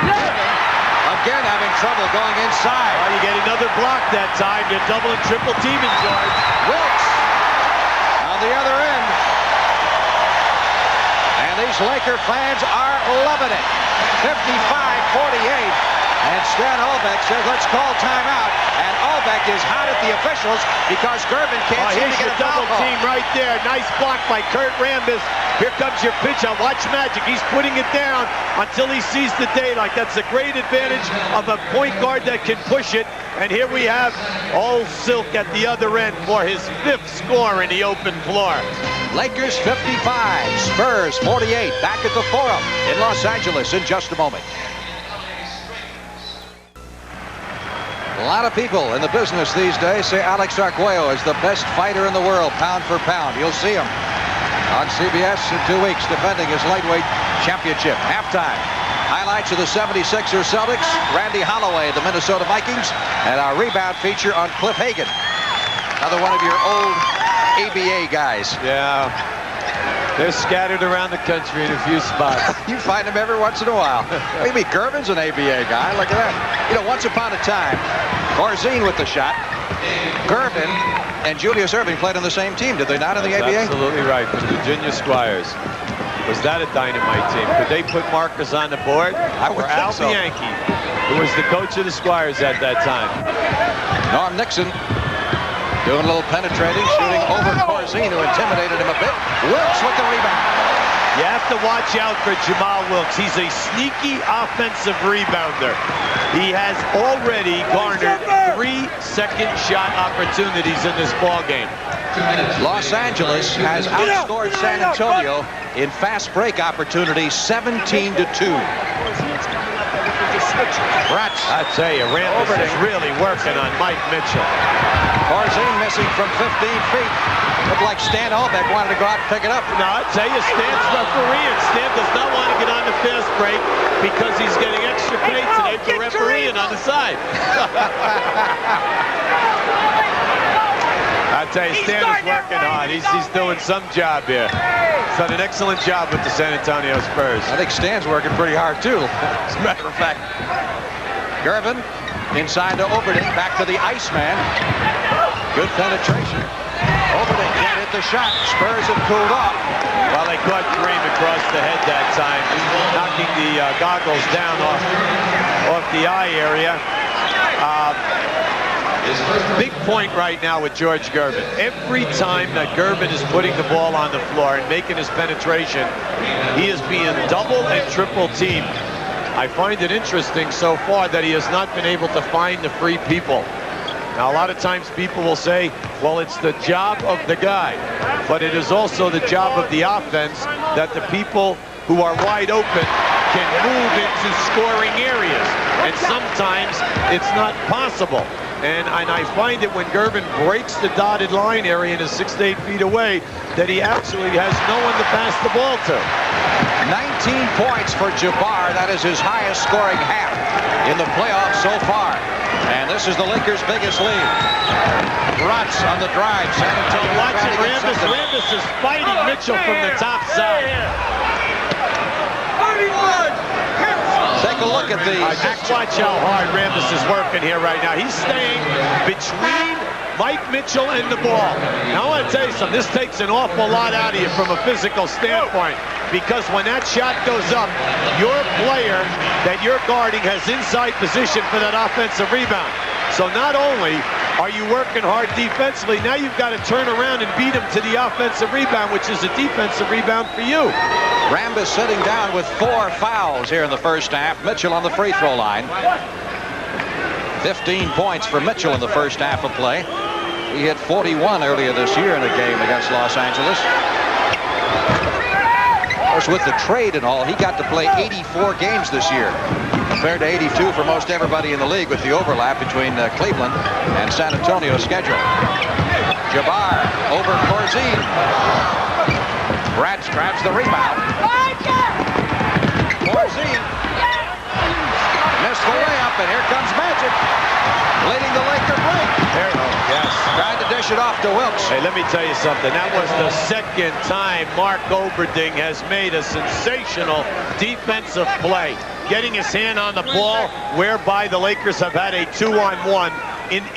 Again having trouble going inside.
You get another block that time. They're double and triple teaming George.
Wilkes on the other end. And these Laker fans are loving it. 55-48. And Stan Albeck says, let's call timeout. And Albeck is hot at the officials because Gervin can't seem to get a
double
foul
team right there. Nice block by Kurt Rambis. Here comes your pitch. Watch Magic. He's putting it down until he sees the daylight. That's a great advantage of a point guard that can push it. And here we have Old Silk at the other end for his 5th score in the open floor.
Lakers 55, Spurs 48. Back at the Forum in Los Angeles in just a moment. A lot of people in the business these days say Alex Arguello is the best fighter in the world, pound for pound. You'll see him on CBS in 2 weeks defending his lightweight championship. Halftime. Highlights of the 76ers Celtics, Randy Holloway, the Minnesota Vikings, and our rebound feature on Cliff Hagan. Another one of your old ABA guys.
Yeah. They're scattered around the country in a few spots.
You find them every once in a while. Maybe Gervin's an ABA guy. Look at that. You know, once upon a time, Corzine with the shot. Gervin and Julius Erving played on the same team, did they not, in the ABA?
Absolutely right, from Virginia Squires. Was that a dynamite team? Could they put Marcus on the board?
Or Al
Bianchi, who was the coach of the Squires at that time.
Norm Nixon doing a little penetrating, shooting over Corzine, who intimidated him a bit. Wilkes with the rebound.
You have to watch out for Jamal Wilkes. He's a sneaky offensive rebounder. He has already garnered 3 second shot opportunities in this ballgame.
Los Angeles has outscored San Antonio in fast break opportunities 17-2. Bratz.
I tell you, Rambis is really working on Mike Mitchell.
Corzine missing from 15 feet. Looked like Stan Albeck wanted to go out and pick it up.
No, I tell you, Stan's refereeing. Stan does not want to get on the fast break because he's getting extra pay today for refereeing on the side. I tell you, Stan is working hard. He's doing some job here. He's done an excellent job with the San Antonio Spurs.
I think Stan's working pretty hard, too, as a matter of fact. Gervin inside to Oberding, back to the Iceman. Good penetration. Oberding can't hit the shot. Spurs have cooled off.
Well, they caught Kareem across the head that time, knocking the goggles down off the eye area. Big point right now with George Gervin. Every time that Gervin is putting the ball on the floor and making his penetration, he is being double and triple teamed. I find it interesting so far that he has not been able to find the free people. Now, a lot of times people will say, well, it's the job of the guy, but it is also the job of the offense that the people who are wide open can move into scoring areas. And sometimes it's not possible. And I find it when Gervin breaks the dotted line area and is 6 to 8 feet away, that he actually has no one to pass the ball to.
19 points for Jabbar. That is his highest scoring half in the playoffs so far. And this is the Lakers' biggest lead. Bratz on the drive. San Antonio
watching Rambis. Rambis is fighting Mitchell from the top side.
31.
Take a look at the
just watch how hard Rambis is working here right now. He's staying between Mike Mitchell and the ball. Now, I want to tell you something. This takes an awful lot out of you from a physical standpoint, because when that shot goes up, your player that you're guarding has inside position for that offensive rebound. So not only are you working hard defensively, now you've got to turn around and beat him to the offensive rebound, which is a defensive rebound for you.
Rambis sitting down with 4 fouls here in the first half. Mitchell on the free throw line. 15 points for Mitchell in the first half of play. He hit 41 earlier this year in a game against Los Angeles. Of course, with the trade and all, he got to play 84 games this year, compared to 82 for most everybody in the league, with the overlap between Cleveland and San Antonio's schedule. Jabbar over Corzine. Bratz grabs the rebound. Corzine missed the layup, and here comes Magic, leading the Laker break.
Yes.
Tried to dish it off to Wilkes.
Hey, let me tell you something. That was the second time Mark Oberding has made a sensational defensive play, getting his hand on the ball, whereby the Lakers have had a 2-on-1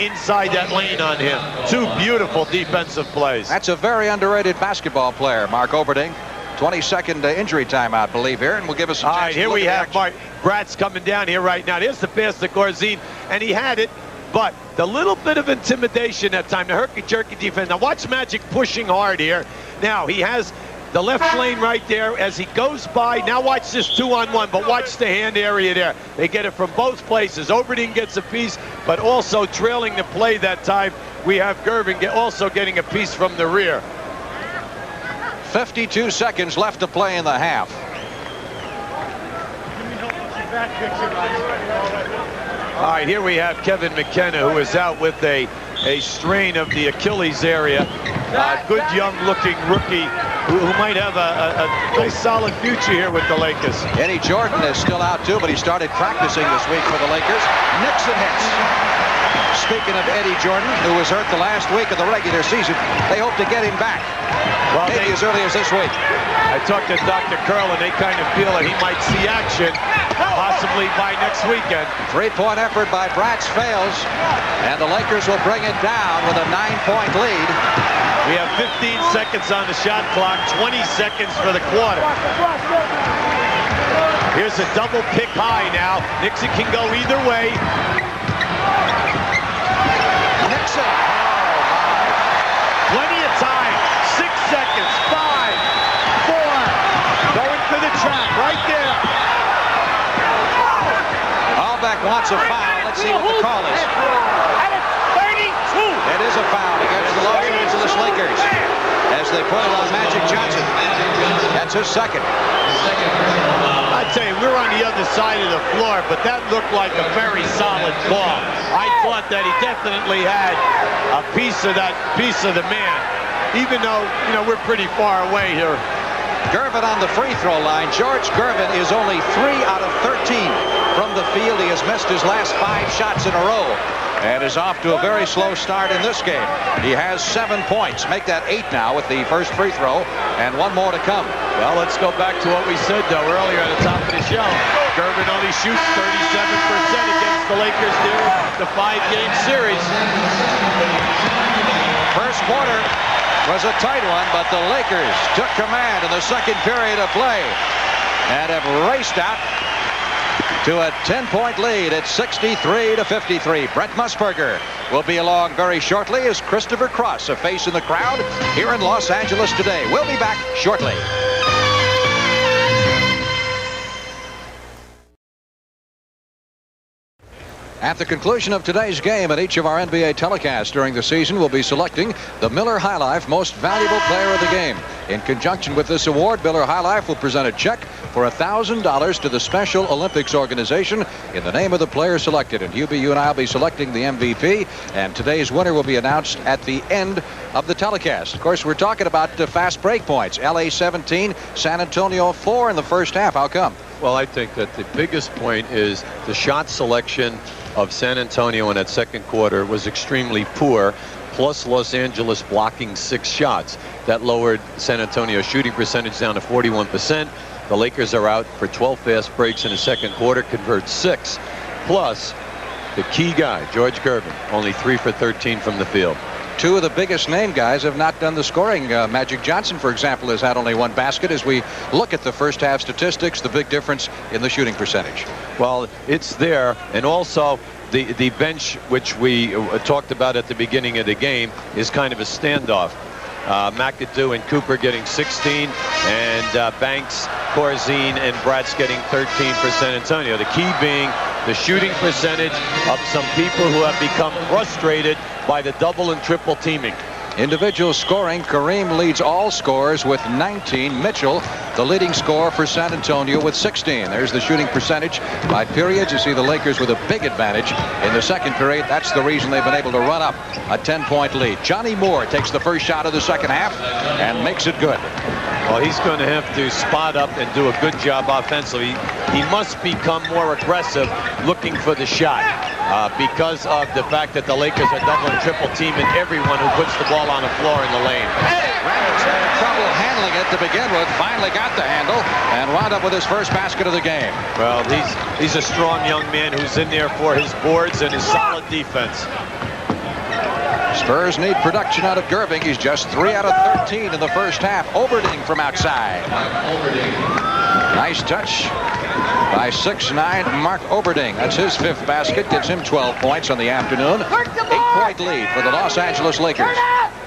inside that lane on him. Two beautiful defensive plays.
That's a very underrated basketball player, Mark Oberding. 22nd injury timeout, I believe, here, and we'll give us some.
All right, here we have Mark Bratz coming down here right now. Here's the pass to Corzine, and he had it, but the little bit of intimidation that time, the herky-jerky defense. Now watch Magic pushing hard here. Now he has the left lane right there as he goes by. Now watch this 2-on-1, but watch the hand area there. They get it from both places. Oberding gets a piece, but also trailing the play that time, we have Gervin also getting a piece from the rear.
52 seconds left to play in the half.
All right, here we have Kevin McKenna, who is out with a strain of the Achilles area. Good young-looking rookie who might have a nice solid future here with the Lakers.
Eddie Jordan is still out too, but he started practicing this week for the Lakers. Nixon hits. Speaking of Eddie Jordan, who was hurt the last week of the regular season, they hope to get him back. Well, maybe as early as this week.
I talked to Dr. Curl, and they kind of feel that he might see action possibly by next weekend.
Three-point effort by Bratz fails, and the Lakers will bring it down with a 9-point lead.
We have 15 seconds on the shot clock, 20 seconds for the quarter. Here's a double pick high now. Nixon can go either way. Nixon. Plenty of time. 6 seconds. 5, 4. Going for the trap right there.
Allback wants a foul. Let's see what the call is.
And it's 32.
It is a foul against the Los Angeles Lakers as they put it on Magic Johnson. That's his second.
I tell you, we're on the other side of the floor, but that looked like a very solid ball. I thought that he definitely had a piece of the man, even though, you know, we're pretty far away here.
Gervin on the free throw line. George Gervin is only 3 out of 13 from the field. He has missed his last 5 shots in a row and is off to a very slow start in this game. He has 7 points. Make that 8 now with the first free throw, and 1 more to come.
Well, let's go back to what we said, though, earlier at the top of the show. Gervin only shoots 37% against the Lakers during the 5-game series.
First quarter was a tight one, but the Lakers took command in the second period of play and have raced out to a 10-point lead at 63-53. Brent Musburger will be along very shortly as Christopher Cross, a face in the crowd here in Los Angeles today. We'll be back shortly. At the conclusion of today's game, at each of our NBA telecasts during the season, we'll be selecting the Miller High Life Most Valuable Player of the Game. In conjunction with this award, Miller High Life will present a check for $1,000 to the Special Olympics Organization in the name of the player selected. And Hubie, you and I will be selecting the MVP, and today's winner will be announced at the end of the telecast. Of course, we're talking about fast break points. LA 17, San Antonio 4 in the first half. How come?
Well, I think that the biggest point is the shot selection of San Antonio in that second quarter was extremely poor, plus Los Angeles blocking 6 shots. That lowered San Antonio's shooting percentage down to 41%. The Lakers are out for 12 fast breaks in the second quarter, convert 6. Plus, the key guy, George Gervin, only 3 for 13 from the field.
2 of the biggest name guys have not done the scoring. Magic Johnson, for example, has had only 1 basket. As we look at the first half statistics, the big difference in the shooting percentage.
Well, it's there, and also the bench, which we talked about at the beginning of the game, is kind of a standoff. McAdoo and Cooper getting 16, and Banks, Corzine, and Bratz getting 13 for San Antonio. The key being the shooting percentage of some people who have become frustrated by the double and triple teaming.
Individual scoring, Kareem leads all scorers with 19. Mitchell, the leading scorer for San Antonio, with 16. There's the shooting percentage by periods. You see the Lakers with a big advantage in the second period. That's the reason they've been able to run up a 10-point lead. Johnny Moore takes the first shot of the second half and makes it good.
Well, he's going to have to spot up and do a good job offensively. He must become more aggressive looking for the shot because of the fact that the Lakers are double and triple teaming everyone who puts the ball on the floor in the lane.
Rambis had trouble handling it to begin with, finally got the handle, and wound up with his first basket of the game.
Well, he's a strong young man who's in there for his boards and his solid defense.
Spurs need production out of Gervin. He's just 3 out of 13 in the first half. Oberding from outside. Nice touch by 6'9" Mark Oberding. That's his 5th basket. Gives him 12 points on the afternoon. 8-point lead for the Los Angeles Lakers.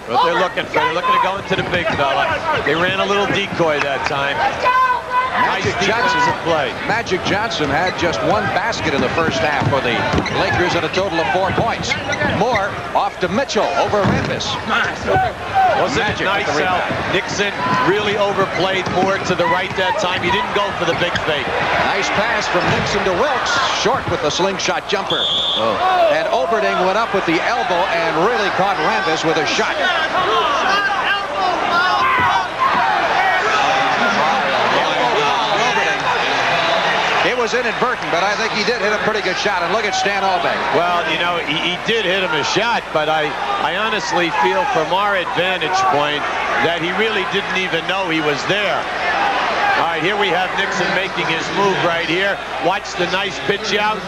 What they're looking for, they're looking to go into the big fella. They ran a little decoy that time.
Magic Johnson had just 1 basket in the first half for the Lakers at a total of 4 points. Moore off to Mitchell over Rambis.
Wasn't it nice how Nixon really overplayed Moore to the right that time? He didn't go for the big fake.
Nice pass from Nixon to Wilkes. Short with the slingshot jumper. And Oberding went up with the elbow and really caught Rambis with a shot. It was inadvertent, but I think he did hit a pretty good shot. And look at Stan Albeck.
Well, you know, he did hit him a shot, but I honestly feel from our advantage point that he really didn't even know he was there. All right, here we have Nixon making his move right here. Watch the nice pitch out.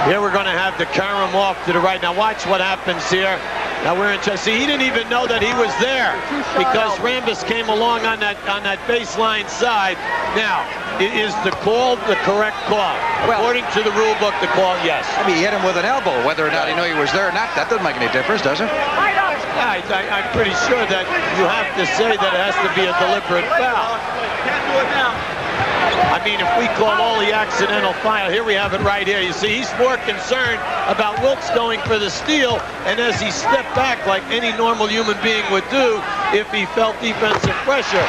Here we're going to have the carom off to the right. Now watch what happens here. Now we're interested. He didn't even know that he was there because Rambis came along on that baseline side. Now, is the call the correct call? Well, according to the rule book, the call, yes.
I mean, he hit him with an elbow. Whether or not he knew he was there or not, that doesn't make any difference, does it?
I'm pretty sure that you have to say that it has to be a deliberate foul. Can't do it now. I mean, if we call all the accidental foul, here we have it right here. You see, he's more concerned about Wilkes going for the steal, and as he stepped back like any normal human being would do if he felt defensive pressure.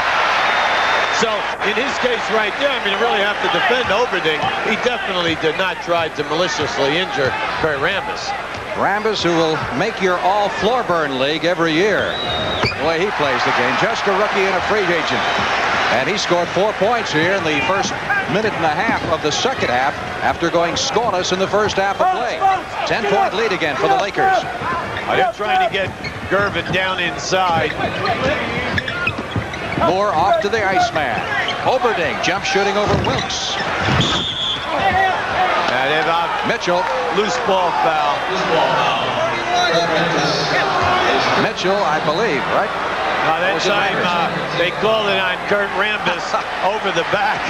So, in his case right there, I mean, you really have to defend Oberding. He definitely did not try to maliciously injure Perry Rambis.
Rambis, who will make your all-floor-burn league every year, the way he plays the game. Just a rookie and a free agent. And he scored 4 points here in the first minute and a half of the second half after going scoreless in the first half of play. 10-point lead again for the Lakers.
They're trying to get Gervin down inside.
Moore off to the Iceman. Oberding jump shooting over Wilkes. Mitchell.
Loose ball foul.
Mitchell, I believe, right?
That time they called it on Kurt Rambis over the back.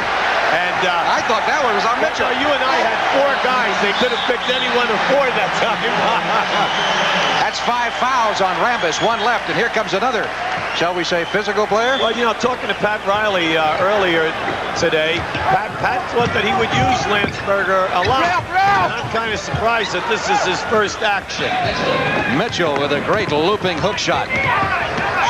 And
I thought that one was on Mitchell.
You and I had 4 guys. They could have picked any one of 4 that time.
That's 5 fouls on Rambis, 1 left, and here comes another, shall we say, physical player?
Well, you know, talking to Pat Riley earlier today, Pat thought that he would use Landsberger a lot. And I'm kind of surprised that this is his first action.
Mitchell with a great looping hook shot.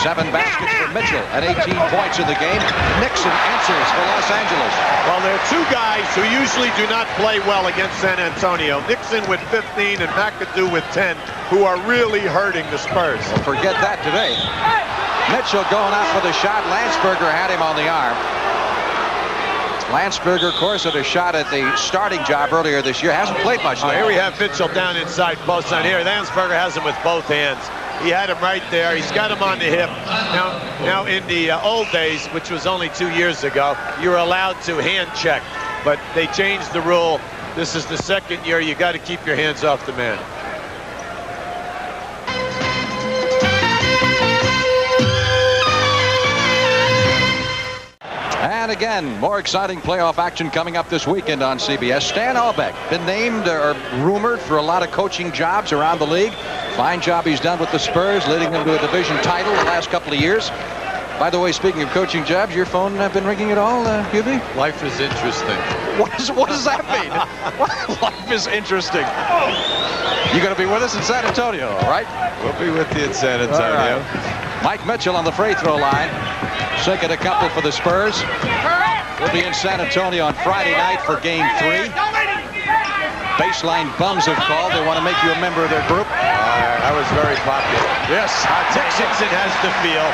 7 baskets for Mitchell and 18 points in the game. Nixon answers for Los Angeles.
Well, there are 2 guys who usually do not play well against San Antonio. Nixon with 15 and McAdoo with 10, who are really hurting the Spurs.
Well, forget that today. Mitchell going out for the shot. Landsberger had him on the arm. Landsberger, of course, had a shot at the starting job earlier this year. Hasn't played much.
Here we have Mitchell down inside post on here. Landsberger has him with both hands. He had him right there. He's got him on the hip. Now in the old days, which was only 2 years ago, you were allowed to hand check. But they changed the rule. This is the second year. You got to keep your hands off the man.
And again, more exciting playoff action coming up this weekend on CBS. Stan Albeck, been named or rumored for a lot of coaching jobs around the league. Fine job he's done with the Spurs, leading them to a division title the last couple of years. By the way, speaking of coaching jobs, your phone been ringing at all, Hubie?
Life is interesting.
What does that mean? Life is interesting. You're going to be with us in San Antonio, all right?
We'll be with you in San Antonio.
Right. Mike Mitchell on the free throw line. Second a couple for the Spurs. We'll be in San Antonio on Friday night for Game 3. Baseline Bums have called. They want to make you a member of their group.
That was very popular.
Yes.
Dixon has the feel.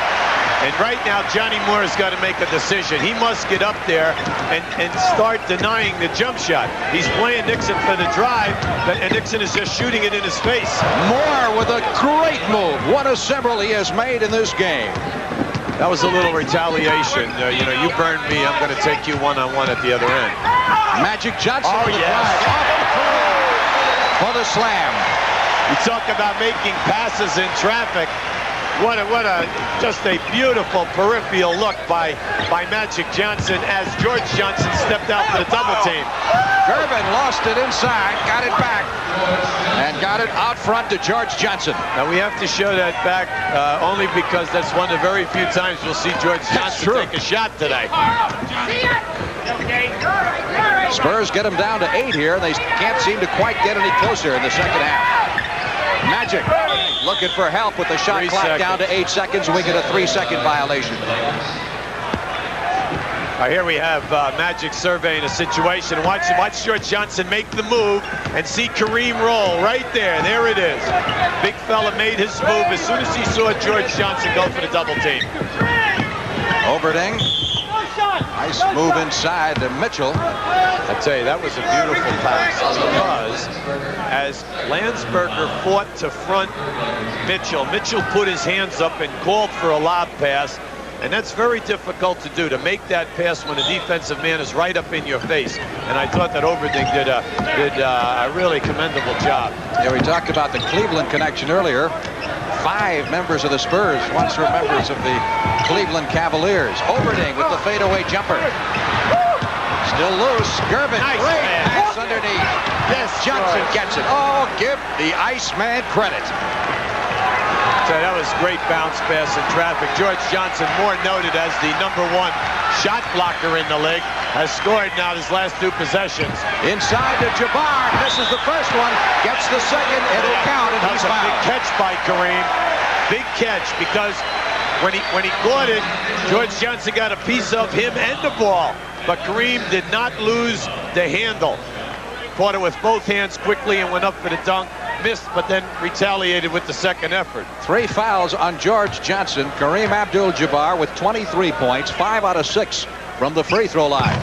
And right now, Johnny Moore has got to make a decision. He must get up there and start denying the jump shot. He's playing Nixon for the drive, and Nixon is just shooting it in his face.
Moore with a great move. What a several he has made in this game.
That was a little retaliation. You know, you burned me, I'm going to take you one-on-one at the other end.
Magic Johnson
Oh,
with the
yes.
drive. For the slam.
You talk about making passes in traffic. What a just a beautiful peripheral look by Magic Johnson as George Johnson stepped out for the double team.
Gervin lost it inside, got it back, and got it out front to George Johnson.
Now we have to show that back only because that's one of the very few times we'll see George Johnson take a shot today.
Spurs get them down to 8 here. They can't seem to quite get any closer in the second half. Magic looking for help with the shot
3
clock
seconds.
down to 8 seconds. We get a 3-second violation.
Here we have Magic surveying a situation. Watch George Johnson make the move and see Kareem roll right there. There it is. Big fella made his move as soon as he saw George Johnson go for the double team.
Oberding. Nice move inside to Mitchell.
I tell you, that was a beautiful pass because as Landsberger fought to front Mitchell, Mitchell put his hands up and called for a lob pass. And that's very difficult to do, to make that pass when a defensive man is right up in your face. And I thought that Oberding did a really commendable job.
Yeah, we talked about the Cleveland connection earlier. 5 members of the Spurs once were members of the Cleveland Cavaliers. Oberding with the fadeaway jumper. Still loose. Gervin.
Nice
Great
pass.
pass underneath.
Yes,
Johnson
George.
gets it. Oh, give the Iceman credit.
So that was great bounce pass in traffic. George Johnson, more noted as the #1 shot blocker in the league, has scored now his last 2 possessions.
Inside to Jabbar. Misses the first one. Gets the second. It'll count, and
That
he's
was a big
fouled.
catch by Kareem. Big catch because when he caught it, George Johnson got a piece of him and the ball. But Kareem did not lose the handle. Caught it with both hands quickly and went up for the dunk. Missed, but then retaliated with the second effort.
3 fouls on George Johnson. Kareem Abdul-Jabbar with 23 points, 5 out of 6 from the free throw line.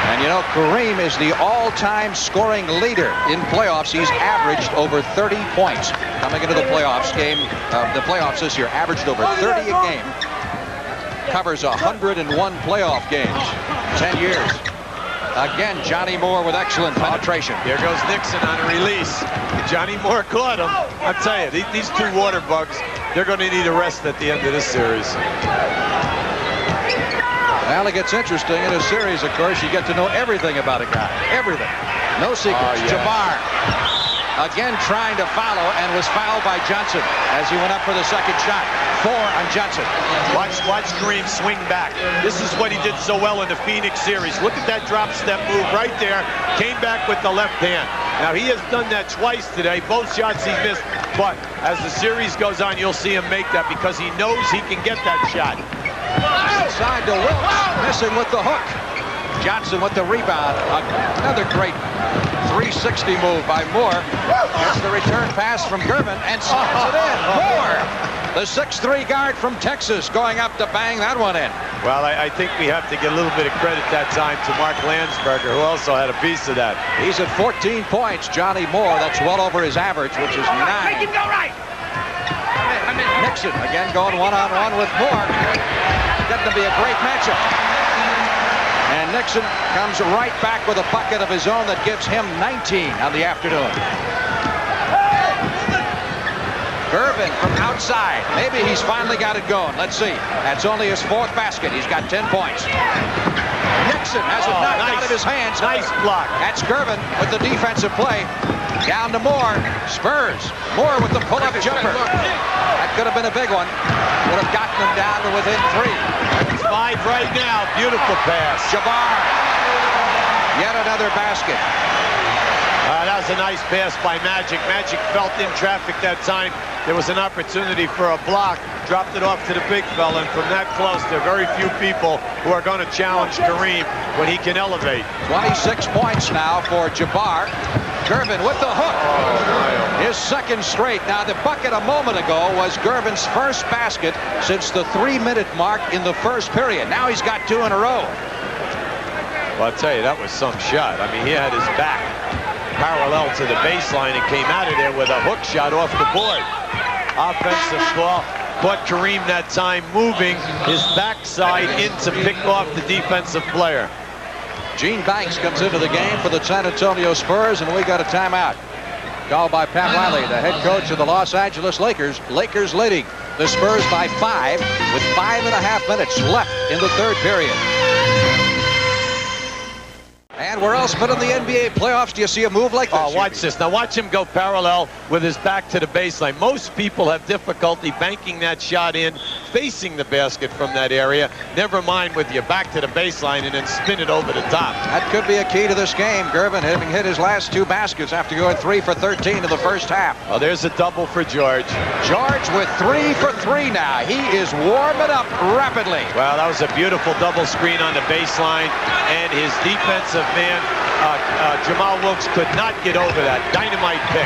And you know, Kareem is the all-time scoring leader in playoffs. He's averaged over 30 points coming into the playoffs this year. Averaged over 30 a game. Covers 101 playoff games. 10 years. Again, Johnny Moore with excellent penetration.
Here goes Nixon on a release. Johnny Moore caught him. I'll tell you, these 2 water bugs, they're going to need a rest at the end of this series.
Well, it gets interesting in a series, of course. You get to know everything about a guy. Everything. No secrets.
Oh, yes.
Jabbar again trying to follow and was fouled by Johnson as he went up for the second shot. 4 on Johnson.
Watch Kareem swing back. This is what he did so well in the Phoenix series. Look at that drop step move right there. Came back with the left hand. Now he has done that twice today. Both shots he missed. But as the series goes on, you'll see him make that because he knows he can get that shot.
Inside to Wilkes. Missing with the hook. Johnson with the rebound. Another great 360 move by Moore. Gets the return pass from Gervin and slots it in. Moore, the 6'3" guard from Texas, going up to bang that one in.
Well, I think we have to get a little bit of credit that time to Mark Landsberger, who also had a piece of that.
He's at 14 points. Johnny Moore, that's well over his average, which is 9.
Make him go right.
Nixon again going one-on-one with Moore. Getting to be a great matchup. And Nixon comes right back with a bucket of his own that gives him 19 on the afternoon. Gervin from outside. Maybe he's finally got it going. Let's see. That's only his 4th basket. He's got 10 points. Nixon has it knocked out of his hands.
Nice block.
That's Gervin with the defensive play. Down to Moore. Spurs. Moore with the pull-up jumper. That could have been a big one. Would have gotten them down to within 3.
It's 5 right now. Beautiful pass.
Jabbar. Yet another basket.
That was a nice pass by Magic. Magic felt in traffic that time. There was an opportunity for a block. Dropped it off to the big fella. And from that close, there are very few people who are going to challenge Kareem when he can elevate.
26 points now for Jabbar. Gervin with the hook. His second straight. Now, the bucket a moment ago was Gervin's first basket since the 3-minute mark in the first period. Now he's got 2 in a row.
Well, I'll tell you, that was some shot. I mean, he had his back parallel to the baseline and came out of there with a hook shot off the board. Offensive call. Caught Kareem that time moving his backside in to pick off the defensive player.
Gene Banks comes into the game for the San Antonio Spurs, and we got a timeout. Called by Pat Riley, the head coach of the Los Angeles Lakers. Lakers leading the Spurs by 5 with 5.5 minutes left in the third period. And where else but in the NBA playoffs do you see a move like this?
Oh, watch this. Now watch him go parallel with his back to the baseline. Most people have difficulty banking that shot in, facing the basket from that area. Never mind with your back to the baseline and then spin it over the top.
That could be a key to this game. Gervin having hit his last 2 baskets after going 3 for 13 in the first half.
Oh, there's a double for George.
George with 3 for 3 now. He is warming up rapidly.
Well, that was a beautiful double screen on the baseline, and his defensive man, Jamal Wilkes, could not get over that. Dynamite pick.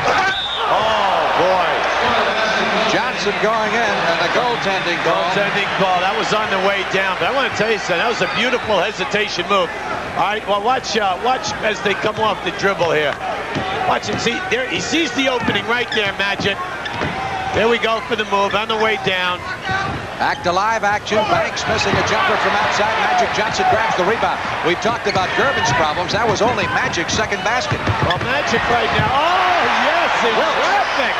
Oh, boy.
Johnson going in, and a goaltending call.
Goaltending call. That was on the way down. But I want to tell you something. That was a beautiful hesitation move. All right, well, watch as they come off the dribble here. Watch him. See, there, he sees the opening right there, Magic. There we go for the move on the way down.
Back to live action. Banks missing a jumper from outside. Magic Johnson grabs the rebound. We've talked about Gervin's problems. That was only Magic's second basket.
Well, Magic right now. Oh, yes, it's terrific.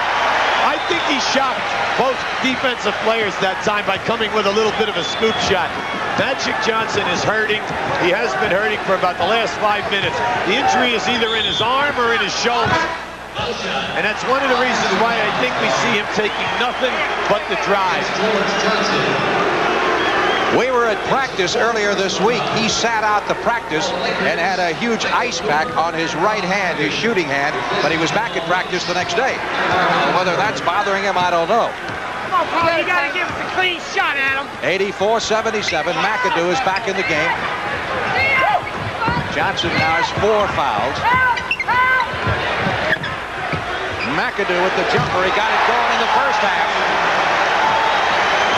I think he shocked both defensive players that time by coming with a little bit of a scoop shot. Magic Johnson is hurting. He has been hurting for about the last 5 minutes. The injury is either in his arm or in his shoulder. And that's one of the reasons why I think we see him taking nothing but the drive.
We were at practice earlier this week. He sat out the practice and had a huge ice pack on his right hand, his shooting hand, but he was back at practice the next day. Whether that's bothering him, I don't know.
Come on, Paul, you got to give us a clean shot at him.
84-77. McAdoo is back in the game. Johnson now has 4 fouls. McAdoo with the jumper. He got it going in the first half.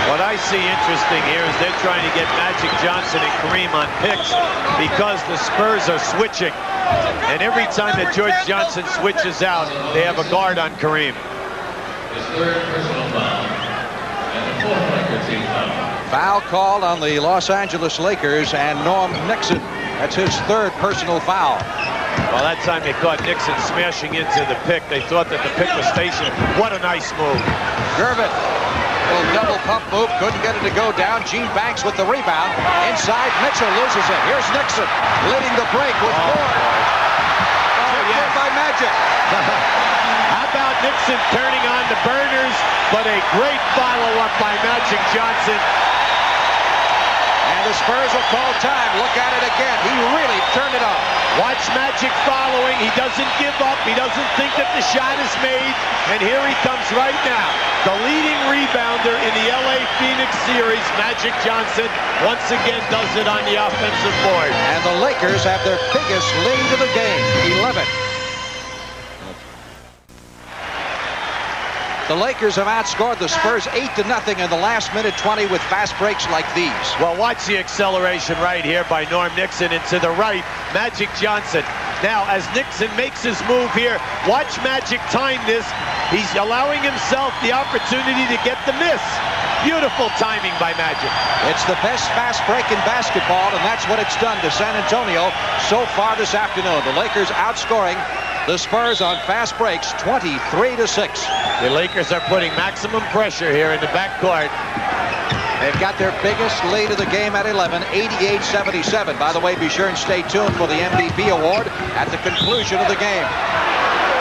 What I see interesting here is they're trying to get Magic Johnson and Kareem on picks because the Spurs are switching. And every time that George Johnson switches out, they have a guard on Kareem.
Foul called on the Los Angeles Lakers and Norm Nixon. That's his 3rd personal foul.
Well, that time they caught Nixon smashing into the pick. They thought that the pick was stationed. What a nice move.
Gervin, little double pump move, couldn't get it to go down. Gene Banks with the rebound. Inside, Mitchell loses it. Here's Nixon leading the break with 4. Oh, yeah, by Magic.
How about Nixon turning on the burners, but a great follow-up by Magic Johnson.
And the Spurs will call time. Look at it again. He really turned it on.
Watch Magic following. He doesn't give up. He doesn't think that the shot is made. And here he comes right now. The leading rebounder in the LA Phoenix series, Magic Johnson, once again does it on the offensive board.
And the Lakers have their biggest lead of the game, 11. The Lakers have outscored the Spurs 8-0 in the last minute 20 with fast breaks like these.
Well, watch the acceleration right here by Norm Nixon, and to the right, Magic Johnson. Now, as Nixon makes his move here, watch Magic time this. He's allowing himself the opportunity to get the miss. Beautiful timing by Magic.
It's the best fast break in basketball, and that's what it's done to San Antonio so far this afternoon. The Lakers outscoring the Spurs on fast breaks 23-6.
The Lakers are putting maximum pressure here in the backcourt.
They've got their biggest lead of the game at 11, 88-77. By the way, be sure and stay tuned for the MVP award at the conclusion of the game.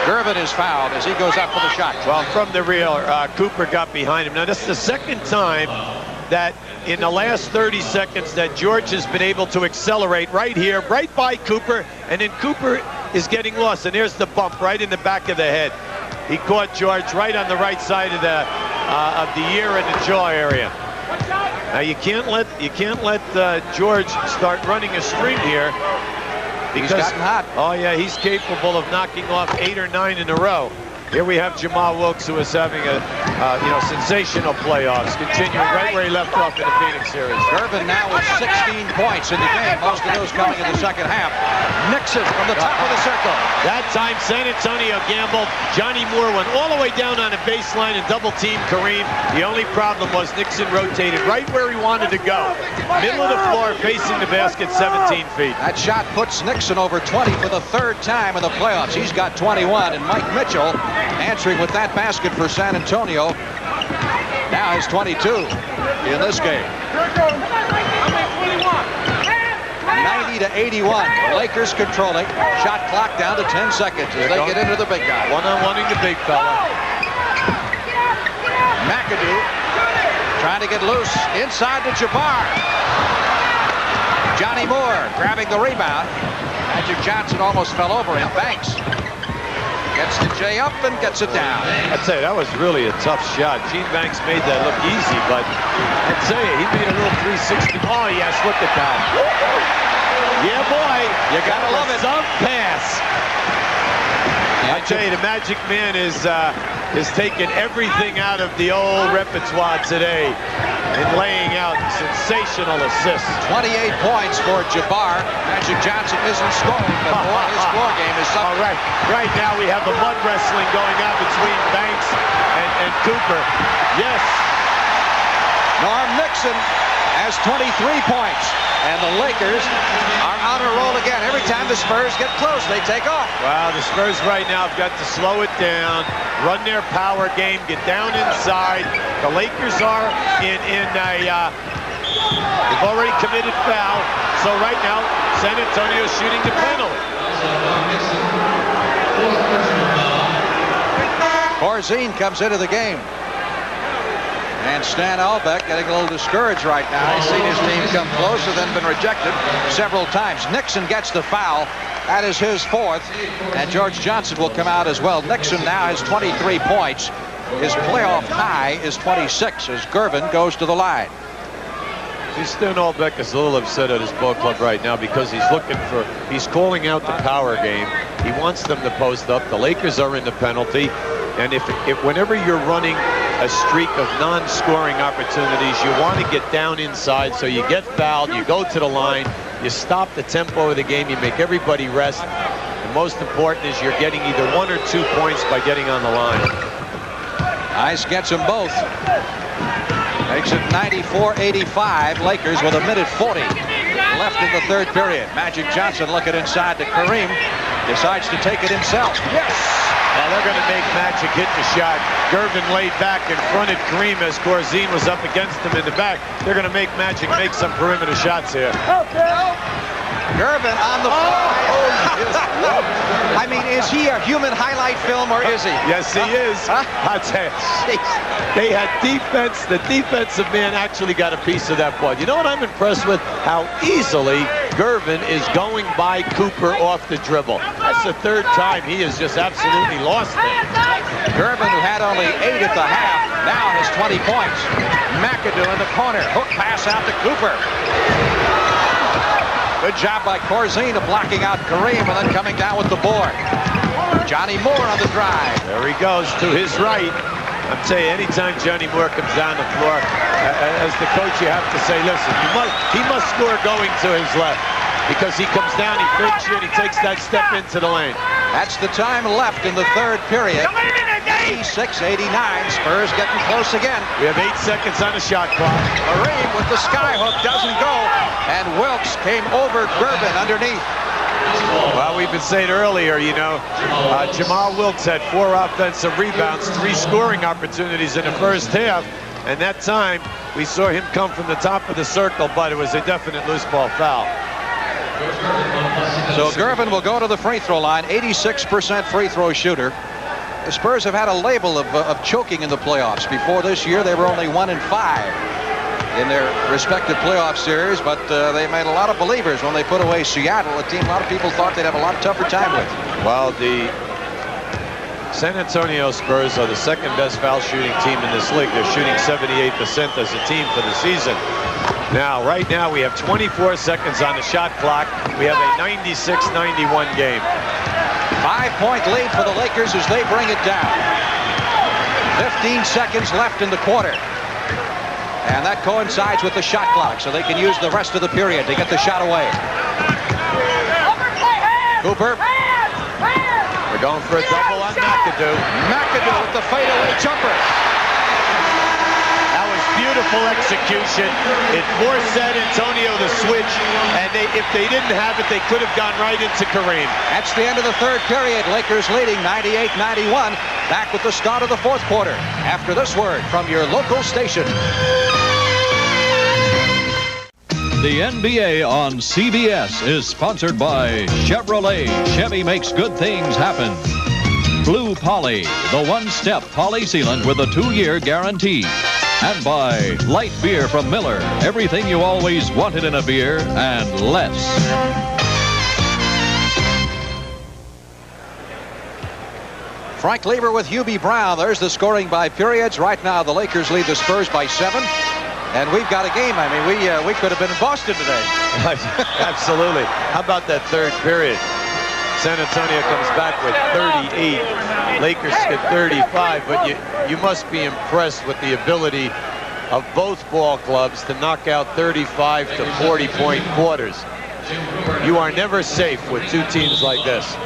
Gervin is fouled as he goes up for the shot.
Well, from the rear, Cooper got behind him. Now, this is the second time that in the last 30 seconds that George has been able to accelerate right here, right by Cooper, and then Cooper is getting lost, and there's the bump right in the back of the head. He caught George right on the right side of the ear and the jaw area. Now you can't let George start running a string here. because
he's gotten hot.
Oh yeah, he's capable of knocking off 8 or 9 in a row. Here we have Jamal Wilkes, who is having a sensational playoffs, continuing right where he left off in the Phoenix series.
Gervin now with 16 points in the game, most of those coming in the second half. Nixon from the top of the circle.
That time, San Antonio gambled. Johnny Moore went all the way down on the baseline and double-teamed Kareem. The only problem was Nixon rotated right where he wanted to go. Middle of the floor, facing the basket, 17 feet.
That shot puts Nixon over 20 for the third time in the playoffs. He's got 21, and Mike Mitchell answering with that basket for San Antonio. Now has 22 in this game. 90 to 81. Lakers controlling. Shot clock down to 10 seconds as they get into the big guy.
One-on-one-ing the big fella.
McAdoo trying to get loose inside to Jabbar. Johnny Moore grabbing the rebound. Magic Johnson almost fell over him. Banks gets the J up and gets it down.
I'd say that was really a tough shot. Gene Banks made that look easy, but I'd say he made a little 360. Oh, yes, look at that. Yeah, boy. You gotta love it. Some pass. I tell you, the Magic Man is taking everything out of the old repertoire today in laying out sensational assists.
28 points for Jabbar. Magic Johnson isn't scoring, but boy, his score game is something.
All right. Right now we have the mud wrestling going on between Banks and Cooper. Yes.
Norm Nixon has 23 points, and the Lakers are on a roll again. Every time the Spurs get close, they take off.
Wow, the Spurs right now have got to slow it down, run their power game, get down inside. The Lakers are they've already committed foul. So right now, San Antonio is shooting the penalty.
Corzine comes into the game. And Stan Albeck getting a little discouraged right now. He's seen his team come close and then been rejected several times. Nixon gets the foul. That is his fourth. And George Johnson will come out as well. Nixon now has 23 points. His playoff high is 26 as Gervin goes to the line.
Stan Albeck is a little upset at his ball club right now because he's calling out the power game. He wants them to post up. The Lakers are in the penalty. And if whenever you're running a streak of non-scoring opportunities, you want to get down inside, so you get fouled, you go to the line, you stop the tempo of the game, you make everybody rest. And most important is you're getting either 1 or 2 points by getting on the line.
Ice gets them both. Makes it 94-85. Lakers with a minute 40 left in the third period. Magic Johnson looking inside to Kareem. Decides to take it himself. Yes!
Well, they're going to make Magic hit the shot. Gervin laid back and fronted Kareem as Corzine was up against him in the back. They're going to make Magic make some perimeter shots here.
Gervin on the fly. I mean, is he a human highlight film or is he?
Yes, he is. I'll tell you. They had defense. The defensive man actually got a piece of that ball. You know what I'm impressed with? How easily Gervin is going by Cooper off the dribble. That's the third time he has just absolutely lost it.
Gervin, who had only 8 at the half, now has 20 points. McAdoo in the corner. Hook pass out to Cooper. Good job by Corzine of blocking out Kareem and then coming down with the board. Johnny Moore on the drive.
There he goes to his right. I'm telling you, anytime Johnny Moore comes down the floor, as the coach, you have to say, listen, he must score going to his left. Because he comes down, he fakes you, and he takes that step into the lane.
That's the time left in the third period. 86-89. Spurs getting close again.
We have 8 seconds on the shot clock.
Kareem with the skyhook doesn't go. And Wilkes came over Gervin underneath.
Well, we've been saying earlier, you know, Jamal Wilkes had 4 offensive rebounds, 3 scoring opportunities in the first half. And that time, we saw him come from the top of the circle, but it was a definite loose ball foul.
So Gervin will go to the free throw line, 86% free throw shooter. The Spurs have had a label of choking in the playoffs. Before this year, they were only 1-5 in their respective playoff series, but they made a lot of believers when they put away Seattle, a team a lot of people thought they'd have a lot tougher time with.
Well, the San Antonio Spurs are the second best foul shooting team in this league. They're shooting 78% as a team for the season. Now, right now, we have 24 seconds on the shot clock. We have a 96-91 game.
5-point lead for the Lakers as they bring it down. 15 seconds left in the quarter. And that coincides with the shot clock, so they can use the rest of the period to get the shot away. Cooper.
We're going for a double on McAdoo.
McAdoo with the fadeaway jumper.
That was beautiful execution. It forced San Antonio to switch, and if they didn't have it, they could have gone right into Kareem.
That's the end of the third period. Lakers leading 98-91. Back with the start of the fourth quarter. After this word from your local station.
The NBA on CBS is sponsored by Chevrolet. Chevy makes good things happen. Blue Poly, the one-step poly sealant with a 2-year guarantee. And by light beer from Miller. Everything you always wanted in a beer and less.
Frank Lieber with Hubie Brown. There's the scoring by periods. Right now, the Lakers lead the Spurs by 7. And we've got a game. I mean, we could have been in Boston today.
Absolutely. How about that third period? San Antonio comes back with 38. Lakers get 35. But you must be impressed with the ability of both ball clubs to knock out 35 to 40-point quarters. You are never safe with two teams like this.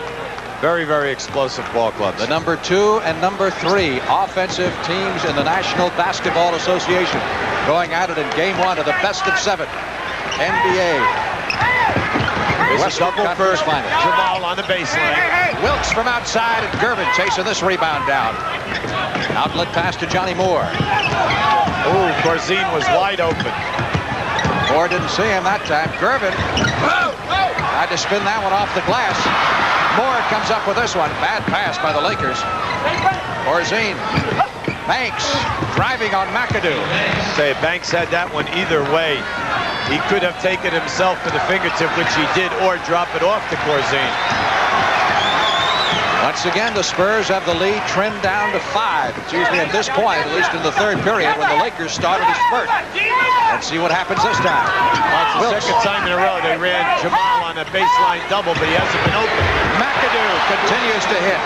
Very, very explosive ball clubs.
The number 2 and number 3 offensive teams in the National Basketball Association going at it in game 1 of the best of 7 NBA.
There's a double first final. Jamal on the baseline.
Wilkes from outside, and Gervin chasing this rebound down. Outlet pass to Johnny Moore.
Oh, Corzine was wide open.
Moore didn't see him that time. Gervin tried to spin that one off the glass. Moore comes up with this one. Bad pass by the Lakers. Corzine. Banks driving on McAdoo.
Say, Banks had that one either way. He could have taken himself to the fingertip, which he did, or drop it off to Corzine.
Once again, the Spurs have the lead trimmed down to 5. It's usually at this point, at least in the third period, when the Lakers started to spurt. Let's see what happens this time.
Well, it's the second time in a row they ran Jamal on a baseline double, but he hasn't been open.
McAdoo continues to hit.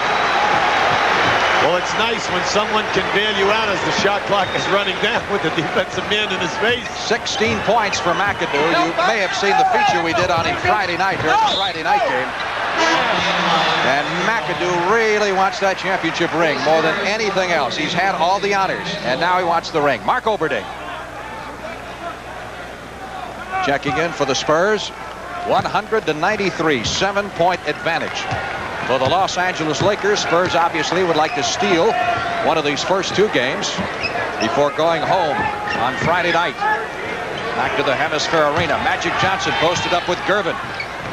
Well, it's nice when someone can bail you out as the shot clock is running down with the defensive man in his face.
16 points for McAdoo. You may have seen the feature we did on him Friday night during the Friday night game. And McAdoo really wants that championship ring more than anything else. He's had all the honors, and now he wants the ring. Mark Oberding checking in for the Spurs. 100-93, 7-point advantage for the Los Angeles Lakers. Spurs obviously would like to steal one of these first 2 games before going home on Friday night. Back to the Hemisphere Arena. Magic Johnson posted up with Gervin.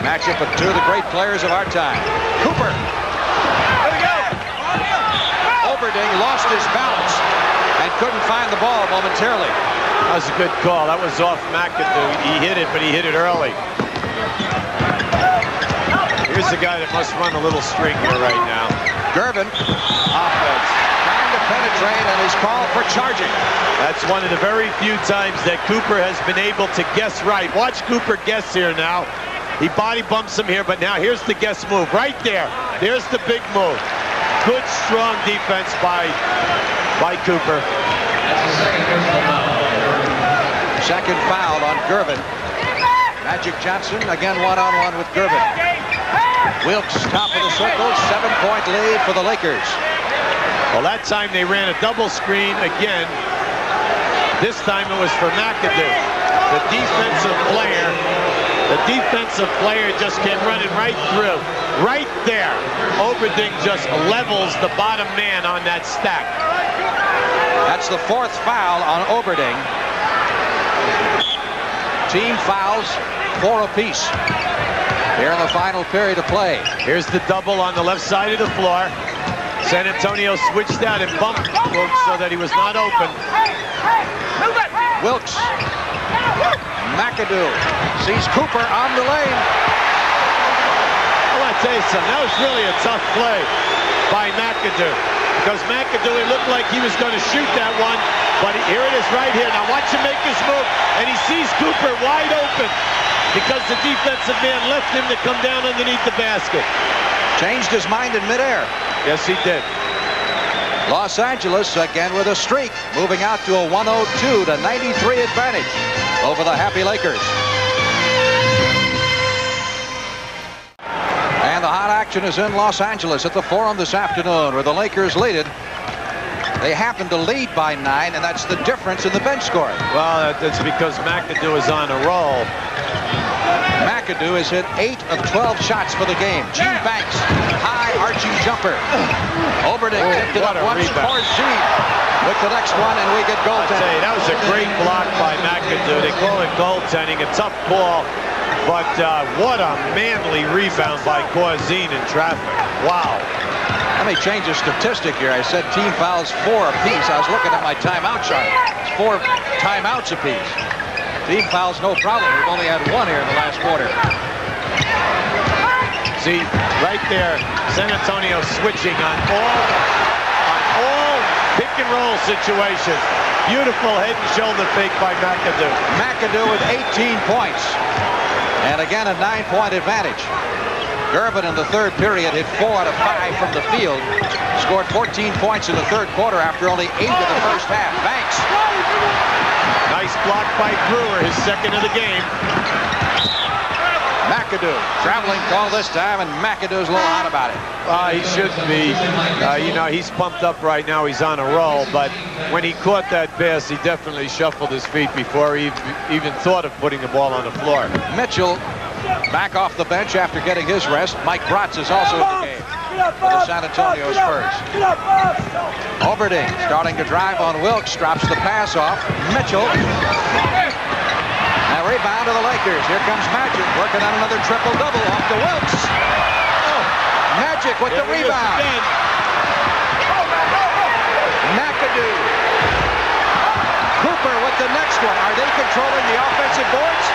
Matchup with 2 of the great players of our time. Cooper. There we go. Oberding lost his balance and couldn't find the ball momentarily.
That was a good call. That was off McAdoo. He hit it, but he hit it early. Here's the guy that must run a little string here right now.
Gervin. Offense. Trying to penetrate, and he's called for charging.
That's one of the very few times that Cooper has been able to guess right. Watch Cooper guess here now. He body bumps him here, but now here's the guess move. Right there. There's the big move. Good, strong defense by Cooper.
Second foul on Gervin. Magic Johnson again one-on-one with Gervin. Wilkes, top of the circle, 7-point lead for the Lakers.
Well, that time they ran a double screen again. This time it was for McAdoo. The defensive player just came running right through. Right there. Oberding just levels the bottom man on that stack.
That's the 4th foul on Oberding. Team fouls 4 apiece here in the final period of play.
Here's the double on the left side of the floor. San Antonio switched out and bumped Wilkes so that he was not open.
Wilkes. McAdoo sees Cooper on the lane.
I want to tell you something. That was really a tough play by McAdoo. because McAdoo, it looked like he was going to shoot that one, but here it is right here. Now watch him make his move, and he sees Cooper wide open because the defensive man left him to come down underneath the basket.
Changed his mind in midair.
Yes, he did.
Los Angeles again with a streak, moving out to a 102-93 advantage over the happy Lakers. And the hot action is in Los Angeles at the Forum this afternoon, where the Lakers lead it. They happen to lead by 9, and that's the difference in the bench score.
Well, that's because McAdoo is on a roll.
McAdoo has hit 8 of 12 shots for the game. Gene Banks, high arching jumper. Oberding tipped it up once. Corzine with the next one, and we get goaltending.
I'll tell you, that was a great block by McAdoo. They call it goaltending, a tough call, but what a manly rebound by Corzine in traffic. Wow.
Let me change the statistic here. I said team fouls 4 apiece. I was looking at my timeout chart. It's 4 timeouts apiece. Team fouls, no problem. We've only had 1 here in the last quarter.
See, right there, San Antonio switching on all pick and roll situations. Beautiful head and shoulder fake by McAdoo.
McAdoo with 18 points. And again, a 9-point advantage. Gervin in the third period hit 4 out of 5 from the field. Scored 14 points in the third quarter after only 8 of the first half. Banks.
Nice block by Brewer, his second of the game.
McAdoo, traveling call this time, and McAdoo's a little hot about it.
He shouldn't be. You know, he's pumped up right now. He's on a roll, but when he caught that pass, he definitely shuffled his feet before he even thought of putting the ball on the floor.
Mitchell back off the bench after getting his rest. Mike Bratz is also in the game for the San Antonio Spurs. Oberding starting to drive on Wilkes, drops the pass off. Mitchell. Now rebound to the Lakers. Here comes Magic working on another triple-double off to Wilkes. Magic with the rebound. McAdoo. Cooper with the next one. Are they controlling the offensive boards?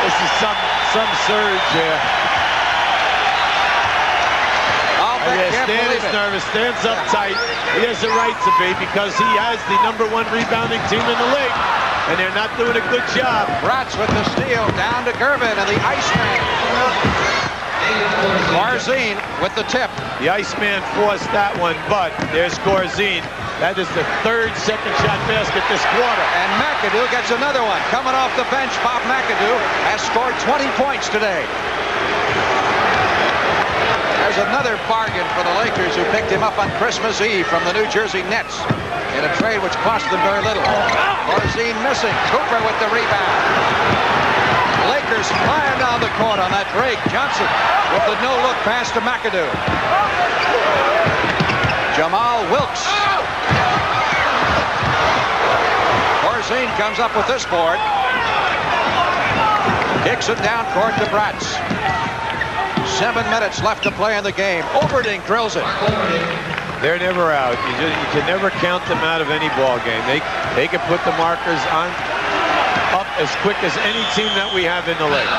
This is some surge here. Stan is nervous. Stan's uptight. He has the right to be because he has the #1 rebounding team in the league, and they're not doing a good job.
Bratz with the steal down to Gervin and the Iceman. Corzine with the tip.
The Iceman forced that one, but there's Corzine. That is the third second shot basket this quarter.
And McAdoo gets another one. Coming off the bench, Bob McAdoo has scored 20 points today. There's another bargain for the Lakers, who picked him up on Christmas Eve from the New Jersey Nets in a trade which cost them very little. Corzine missing. Cooper with the rebound. Lakers flying down the court on that break. Johnson with the no-look pass to McAdoo. Jamal Wilkes. Corzine comes up with this board. Kicks it down court to Bratz. 7 minutes left to play in the game. Oberding drills it.
They're never out. You can never count them out of any ball game. They can put the markers on up as quick as any team that we have in the league.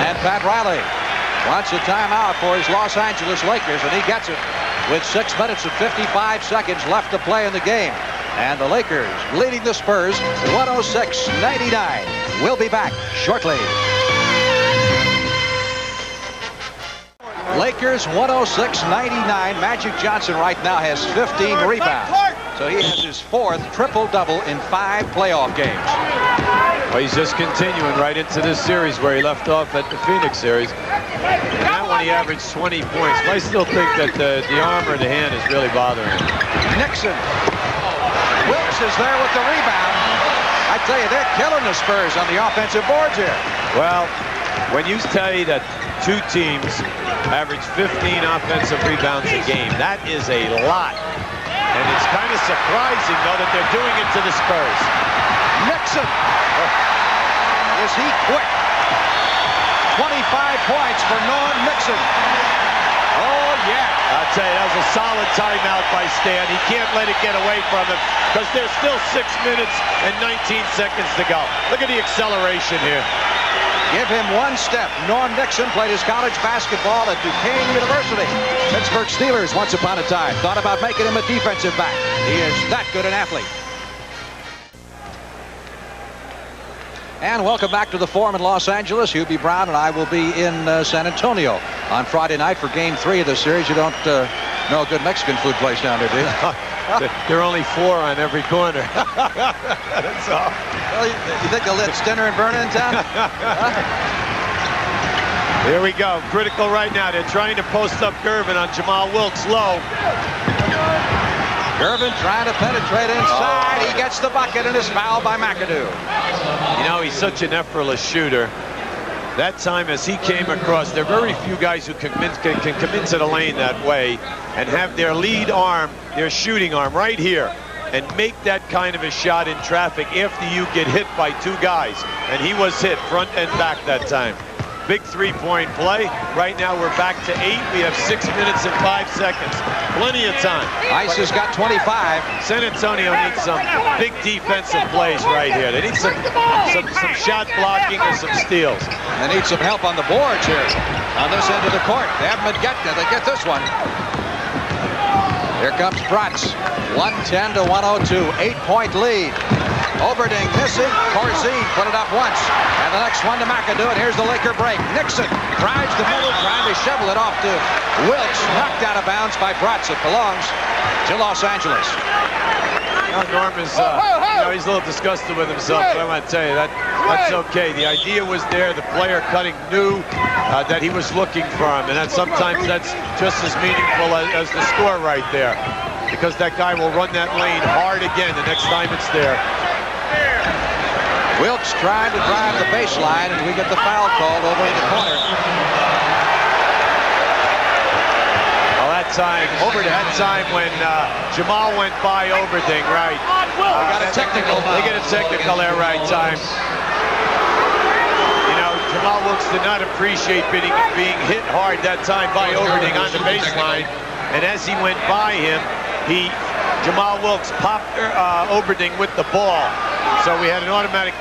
And Pat Riley wants a timeout for his Los Angeles Lakers, and he gets it with 6 minutes and 55 seconds left to play in the game. And the Lakers leading the Spurs 106-99. We'll be back shortly. Lakers 106-99. Magic Johnson right now has 15 rebounds. So he has his 4th triple-double in 5 playoff games.
Well, he's just continuing right into this series where he left off at the Phoenix series. And that one he averaged 20 points. But I still think that the arm or the hand is really bothering him.
Nixon. Wilkes is there with the rebound. I tell you, they're killing the Spurs on the offensive boards here.
Well, when you tell you that 2 teams average 15 offensive rebounds a game, that is a lot. And it's kind of surprising, though, that they're doing it to the Spurs.
Nixon. Is he quick? 25 points for Norm Nixon. Oh, yeah.
I'll tell you, that was a solid timeout by Stan. He can't let it get away from him because there's still 6 minutes and 19 seconds to go. Look at the acceleration here.
Give him one step. Norm Nixon played his college basketball at Duquesne University. Pittsburgh Steelers once upon a time thought about making him a defensive back. He is that good an athlete. And welcome back to the Forum in Los Angeles. Hubie Brown and I will be in San Antonio on Friday night for Game 3 of the series. You don't know a good Mexican food place down there, do you?
There are only 4 on every corner. That's all.
Well, you think they'll let Stenner and Berna in town?
Here we go. Critical right now. They're trying to post up Gervin on Jamal Wilkes low.
Gervin trying to penetrate inside. He gets the bucket and is fouled by McAdoo.
You know, he's such an effortless shooter. That time as he came across, there are very few guys who can come into the lane that way and have their lead arm, their shooting arm right here, and make that kind of a shot in traffic after you get hit by 2 guys. And he was hit front and back that time. Big 3-point play. Right now we're back to 8. We have 6 minutes and 5 seconds. Plenty of time.
Ice has got 25.
San Antonio needs some big defensive plays right here. They need some shot blocking and some steals.
They need some help on the boards here on this end of the court. They haven't been getting it. They get this one. Here comes Bratz. 110 to 102. 8-point lead. Oberding missing. Corzine put it up once. And the next one to McAdoo. And here's the Laker break. Nixon drives the middle, trying to shovel it off to Wilkes. Knocked out of bounds by Bratz. It belongs to Los Angeles.
Norm is, he's a little disgusted with himself, but I want to tell you, that's okay. The idea was there. The player cutting knew that he was looking for him, and sometimes that's just as meaningful as the score right there, because that guy will run that lane hard again the next time it's there.
Wilkes trying to drive the baseline, and we get the foul called over in the corner.
That time when Jamal went by Oberding, right?
Got a technical.
They get a technical there, right time. You know, Jamal Wilkes did not appreciate being hit hard that time by Oberding on the baseline, and as he went by him, Jamal Wilkes popped Oberding with the ball. So we had an automatic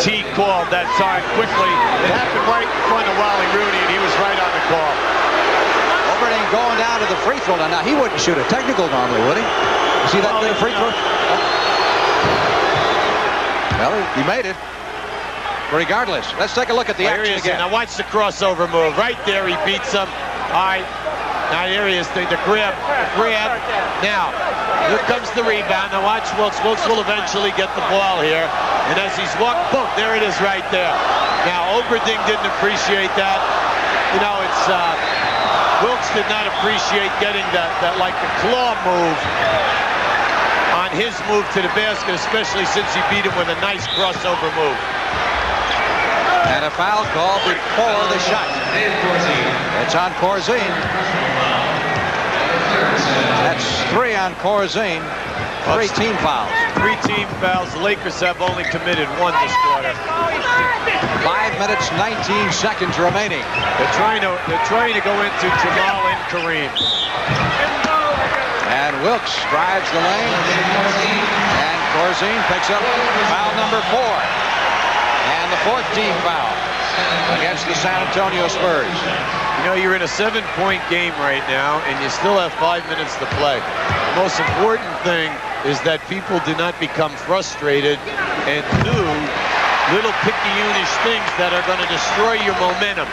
T called that time quickly. It happened right in front of Wally Rooney, and he was right on the call.
Oberding going down to the free throw line. Now, he wouldn't shoot a technical normally, would he? You see that little free throw? Well, he made it. Regardless, let's take a look at the action again.
Now watch the crossover move. Right there, he beats him. All right. Now here he is, the grab. Now, here comes the rebound. Now watch Wilkes. Wilkes will eventually get the ball here. And as he's walking, boom, there it is right there. Now, Oberding didn't appreciate that. You know, it's, Wilkes did not appreciate getting that like the claw move on his move to the basket, especially since he beat him with a nice crossover move.
And a foul call before the shot. It's on Corzine. That's 3 on Corzine. 3 team fouls.
3 team fouls. The Lakers have only committed 1 this quarter.
5 minutes, 19 seconds remaining.
They're trying to go into Jamal and Kareem.
And Wilkes drives the lane. And Corzine picks up foul number 4. And the 4th team foul against the San Antonio Spurs.
You know, you're in a 7-point game right now, and you still have 5 minutes to play. The most important thing is that people do not become frustrated and do little picky-unish things that are going to destroy your momentum.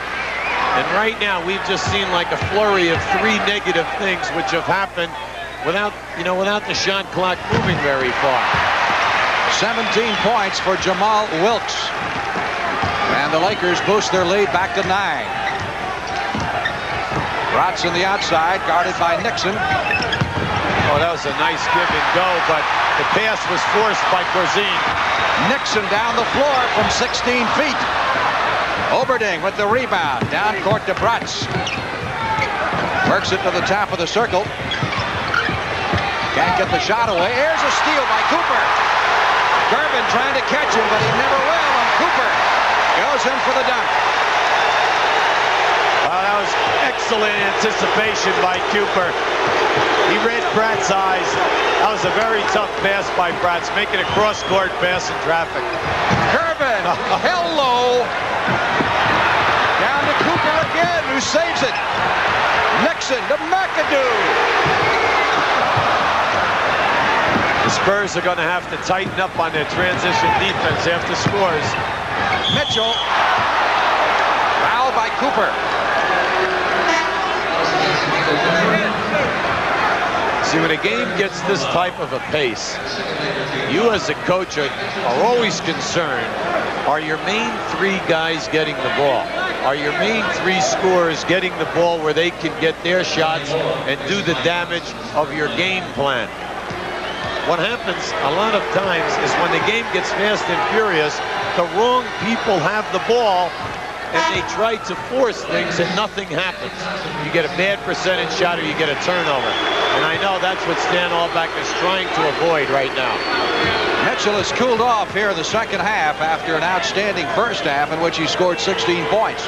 And right now, we've just seen like a flurry of 3 negative things which have happened without the shot clock moving very far.
17 points for Jamal Wilkes. And the Lakers boost their lead back to 9. Bratz on the outside, guarded by Nixon.
Oh, that was a nice give and go, but the pass was forced by Corzine.
Nixon down the floor from 16 feet. Oberding with the rebound. Down court to Bratz. Works it to the top of the circle. Can't get the shot away. Here's a steal by Cooper. Gervin trying to catch him, but he never will. And Cooper goes in for the dunk.
That was excellent anticipation by Cooper. He read Pratt's eyes. That was a very tough pass by Pratt, making a cross-court pass in traffic.
Gervin, hello. Down to Cooper again, who saves it. Nixon to McAdoo.
The Spurs are going to have to tighten up on their transition defense after scores.
Mitchell. Foul by Cooper.
See, when a game gets this type of a pace, you as a coach are always concerned, are your main three guys getting the ball? Are your main three scorers getting the ball where they can get their shots and do the damage of your game plan? What happens a lot of times is when the game gets fast and furious, the wrong people have the ball and they try to force things and nothing happens. You get a bad percentage shot or you get a turnover. And I know that's what Stan Albeck is trying to avoid right now.
Mitchell has cooled off here in the second half after an outstanding first half in which he scored 16 points.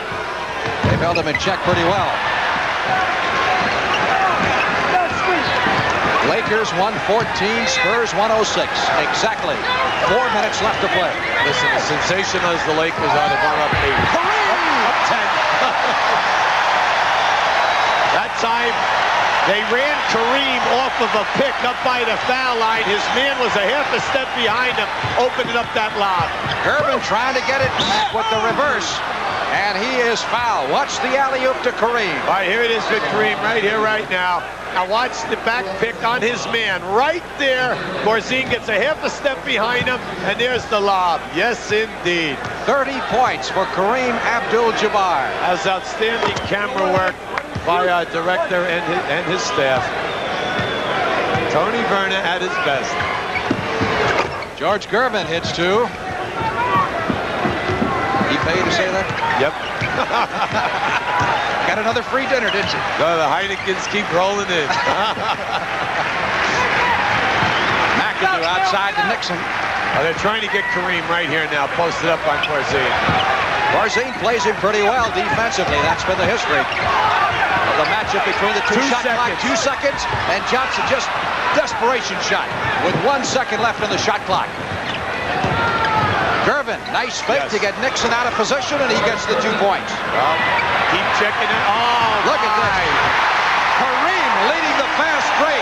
They've held him in check pretty well. Lakers 114, Spurs 106. Exactly 4 minutes left to play.
Listen, as sensational as the Lakers are, they're going up 8. Up 10. That time, they ran Kareem off of a pick up by the foul line. His man was a half a step behind him, opening up that lob.
Gervin trying to get it back with the reverse, and he is fouled. Watch the alley-oop to Kareem.
All right, here it is with Kareem right here, right now. Now watch the back pick on his man right there. Corzine gets a half a step behind him, and there's the lob. Yes, indeed.
30 points for Kareem Abdul-Jabbar.
That's outstanding camera work by our director and his staff. Tony Verna at his best.
George Gervin hits two. He paid to say that?
Yep.
Got another free dinner, didn't you?
No, the Heinekens keep rolling in.
McAdoo outside to Nixon.
Oh, they're trying to get Kareem right here now, posted up on Corzine.
Corzine plays him pretty well defensively. That's been the history of the matchup between the two. Shot clock, 2 seconds, and Johnson just desperation shot with 1 second left on the shot clock. Gervin, nice fake to get Nixon out of position, and he gets the 2 points.
Well, keep checking it. Oh,
look at this. Kareem leading the fast break.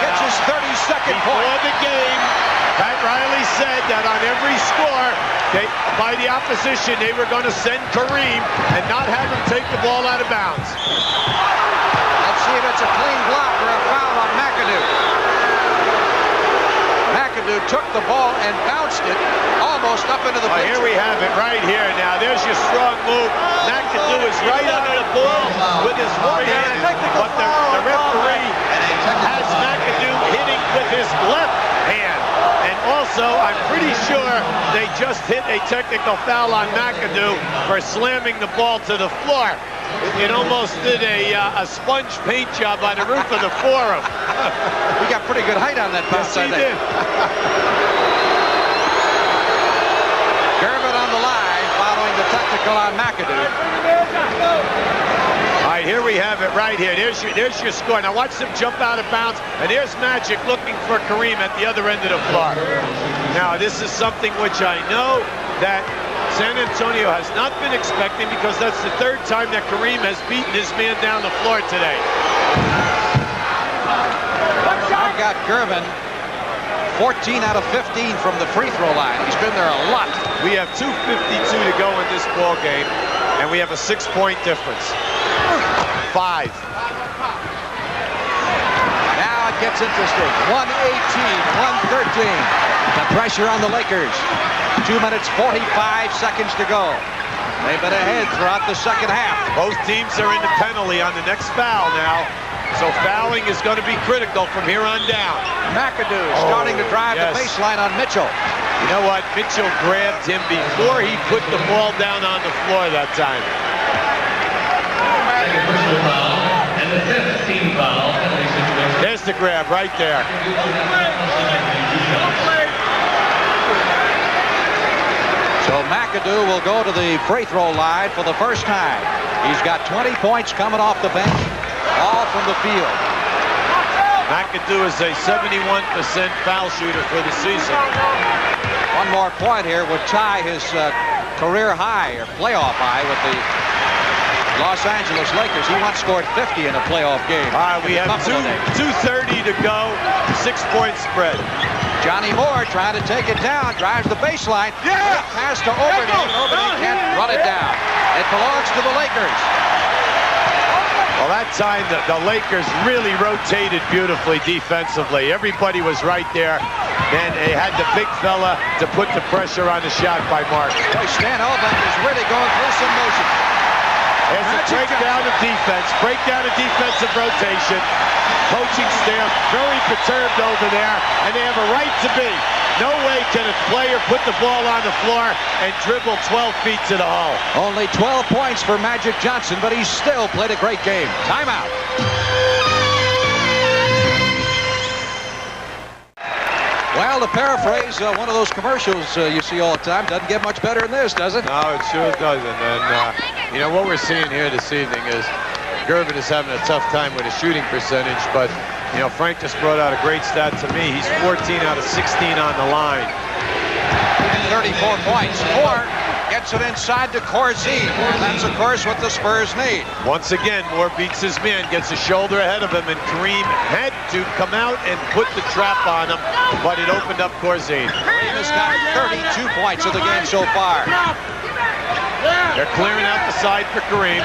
Gets his 32nd point.
Before the game, Pat Riley said that on every score, by the opposition, they were going to send Kareem and not have him take the ball out of bounds.
Let's see if it's a clean block or a foul on McAdoo. McAdoo took the ball and bounced it almost up into the
Here we have it right here now. There's your strong move. McAdoo is right under the ball with his one hand, but the referee has McAdoo hitting with his left hand. And also, I'm pretty sure they just hit a technical foul on McAdoo for slamming the ball to the floor. It almost did a sponge paint job on the roof of the forum.
He got pretty good height on that bounce,
yes,
I think.
Did.
Gervin on the line, following the technical on McAdoo.
All right, here we have it right here. There's your score. Now watch them jump out of bounds, and there's Magic looking for Kareem at the other end of the floor. Now, this is something which I know that San Antonio has not been expecting, because that's the third time that Kareem has beaten his man down the floor today.
I got Gervin 14 out of 15 from the free throw line. He's been there a lot.
We have 2:52 to go in this ball game, and we have a 6-point difference. 5.
Now it gets interesting. 118, 113. The pressure on the Lakers. 2 minutes, 45 seconds to go. They've been ahead throughout the second half.
Both teams are in the penalty on the next foul now. So fouling is going to be critical from here on down.
McAdoo starting to drive the baseline on Mitchell.
You know what? Mitchell grabbed him before he put the ball down on the floor that time.
And the 5th team foul.
There's the grab right there.
So McAdoo will go to the free throw line for the first time. He's got 20 points coming off the bench, all from the field.
McAdoo is a 71% foul shooter for the season.
One more point here would tie his career high or playoff high with the Los Angeles Lakers. He once scored 50 in a playoff game.
All right, we have 2:30 to go. 6-point spread.
Johnny Moore trying to take it down, drives the baseline. Yeah! Pass to Oberding. Oberding can't run it down. It belongs to the Lakers.
Well, that time the Lakers really rotated beautifully defensively. Everybody was right there, and they had the big fella to put the pressure on the shot by Mark.
Boy, Stan Albeck is really going through some motion.
There's a breakdown of defense, breakdown of defensive rotation. Coaching staff very perturbed over there, and they have a right to be. No way can a player put the ball on the floor and dribble 12 feet to the hole.
Only 12 points for Magic Johnson, but he still played a great game. Timeout. Well, to paraphrase one of those commercials you see all the time, doesn't get much better than this, does it?
No, it sure doesn't. And, you know, what we're seeing here this evening is Gervin is having a tough time with his shooting percentage, but, you know, Frank just brought out a great stat to me. He's 14 out of 16 on the line.
34 points. Moore gets it inside to Corzine. That's, of course, what the Spurs need.
Once again, Moore beats his man, gets a shoulder ahead of him, and Kareem had to come out and put the trap on him, but it opened up Corzine.
Kareem has got 32 points of the game so far.
They're clearing out the side for Kareem.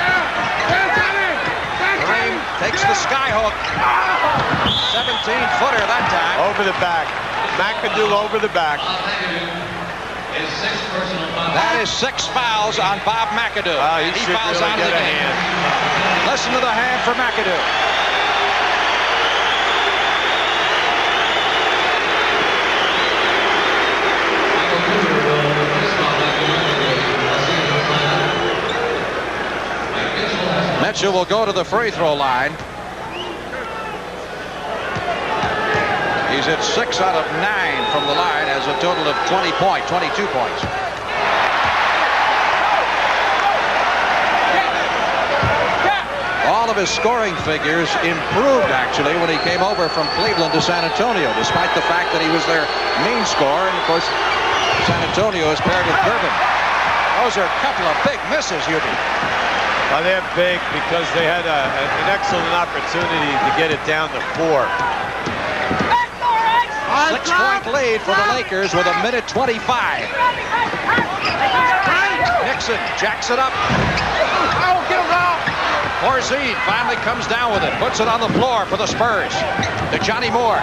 Kareem takes the skyhook. 17-footer that time.
Over the back. McAdoo over the back.
That is 6 fouls on Bob McAdoo.
He fouls really out of the game.
Listen to the hand for McAdoo. Mitchell will go to the free throw line. He's at 6 out of 9 from the line, has a total of 22 points. All of his scoring figures improved, actually, when he came over from Cleveland to San Antonio, despite the fact that he was their main scorer. And, of course, San Antonio is paired with Gervin. Those are a couple of big misses, Hubie.
Well, they're big because they had an excellent opportunity to get it down to 4.
6-point lead for the Lakers with 1:25. Nixon jacks it up. Oh, get him out. Corzine finally comes down with it, puts it on the floor for the Spurs. To Johnny Moore.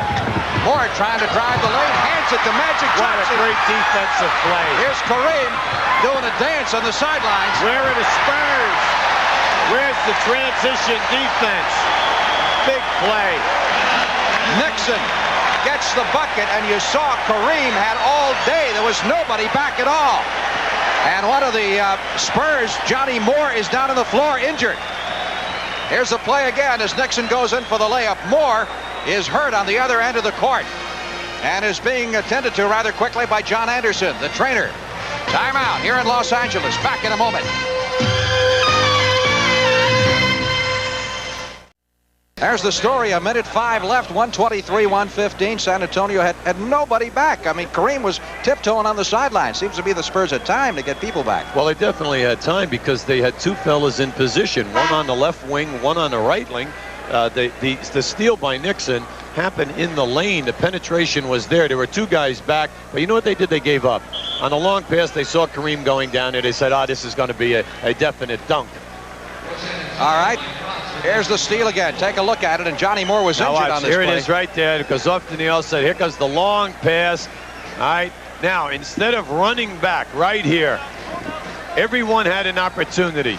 Moore trying to drive the lane, hands it to Magic Johnson.
What a great defensive play.
Here's Kareem doing a dance on the sidelines.
Where are the Spurs? Where's the transition defense? Big play.
Nixon gets the bucket, and you saw Kareem had all day. There was nobody back at all. And one of the Spurs, Johnny Moore, is down on the floor injured. Here's the play again as Nixon goes in for the layup. Moore is hurt on the other end of the court and is being attended to rather quickly by John Anderson, the trainer. Timeout here in Los Angeles. Back in a moment. There's the story. 1:05 left, 123-115. San Antonio had nobody back. I mean, Kareem was tiptoeing on the sideline. Seems to be the Spurs had time to get people back.
Well, they definitely had time because they had 2 fellas in position, one on the left wing, one on the right wing. The steal by Nixon happened in the lane. The penetration was there. There were 2 guys back, but you know what they did? They gave up. On the long pass, they saw Kareem going down there. They said, this is going to be a definite dunk.
All right. Here's the steal again. Take a look at it, and Johnny Moore was injured on this
play.
Here
it is right there, because Oftaniel said, here comes the long pass. All right. Now, instead of running back right here, everyone had an opportunity.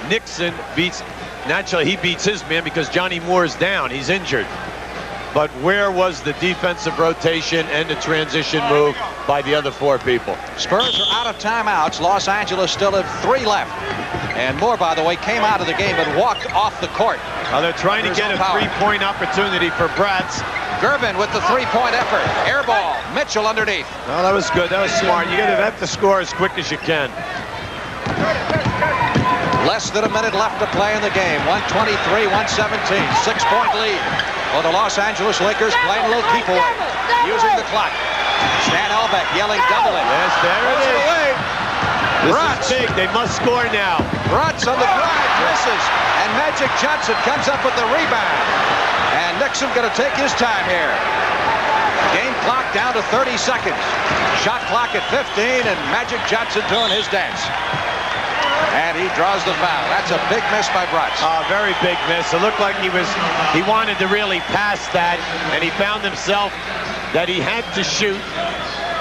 Nixon naturally he beats his man because Johnny Moore is down. He's injured. But where was the defensive rotation and the transition move by the other 4 people?
Spurs are out of timeouts. Los Angeles still have 3 left. And Moore, by the way, came out of the game and walked off the court.
Now they're trying to get a 3-point opportunity for Bratz.
Gervin with the 3-point effort. Air ball. Mitchell underneath.
Well, that was good. That was smart. You got to have to score as quick as you can.
Less than a minute left to play in the game. 123-117. 6-point lead. for the Los Angeles Lakers, playing a little keep away, using the clock. Stan Albeck yelling double it.
Yes, there it is.
Away.
This
Rutz.
is big. They must score now.
Rutz on the drive, misses, and Magic Johnson comes up with the rebound. And Nixon going to take his time here. Game clock down to 30 seconds. Shot clock at 15, and Magic Johnson doing his dance. And he draws the foul. That's a big miss by Rutz.
Very big miss. It looked like he wanted to really pass that, and he found himself that he had to shoot.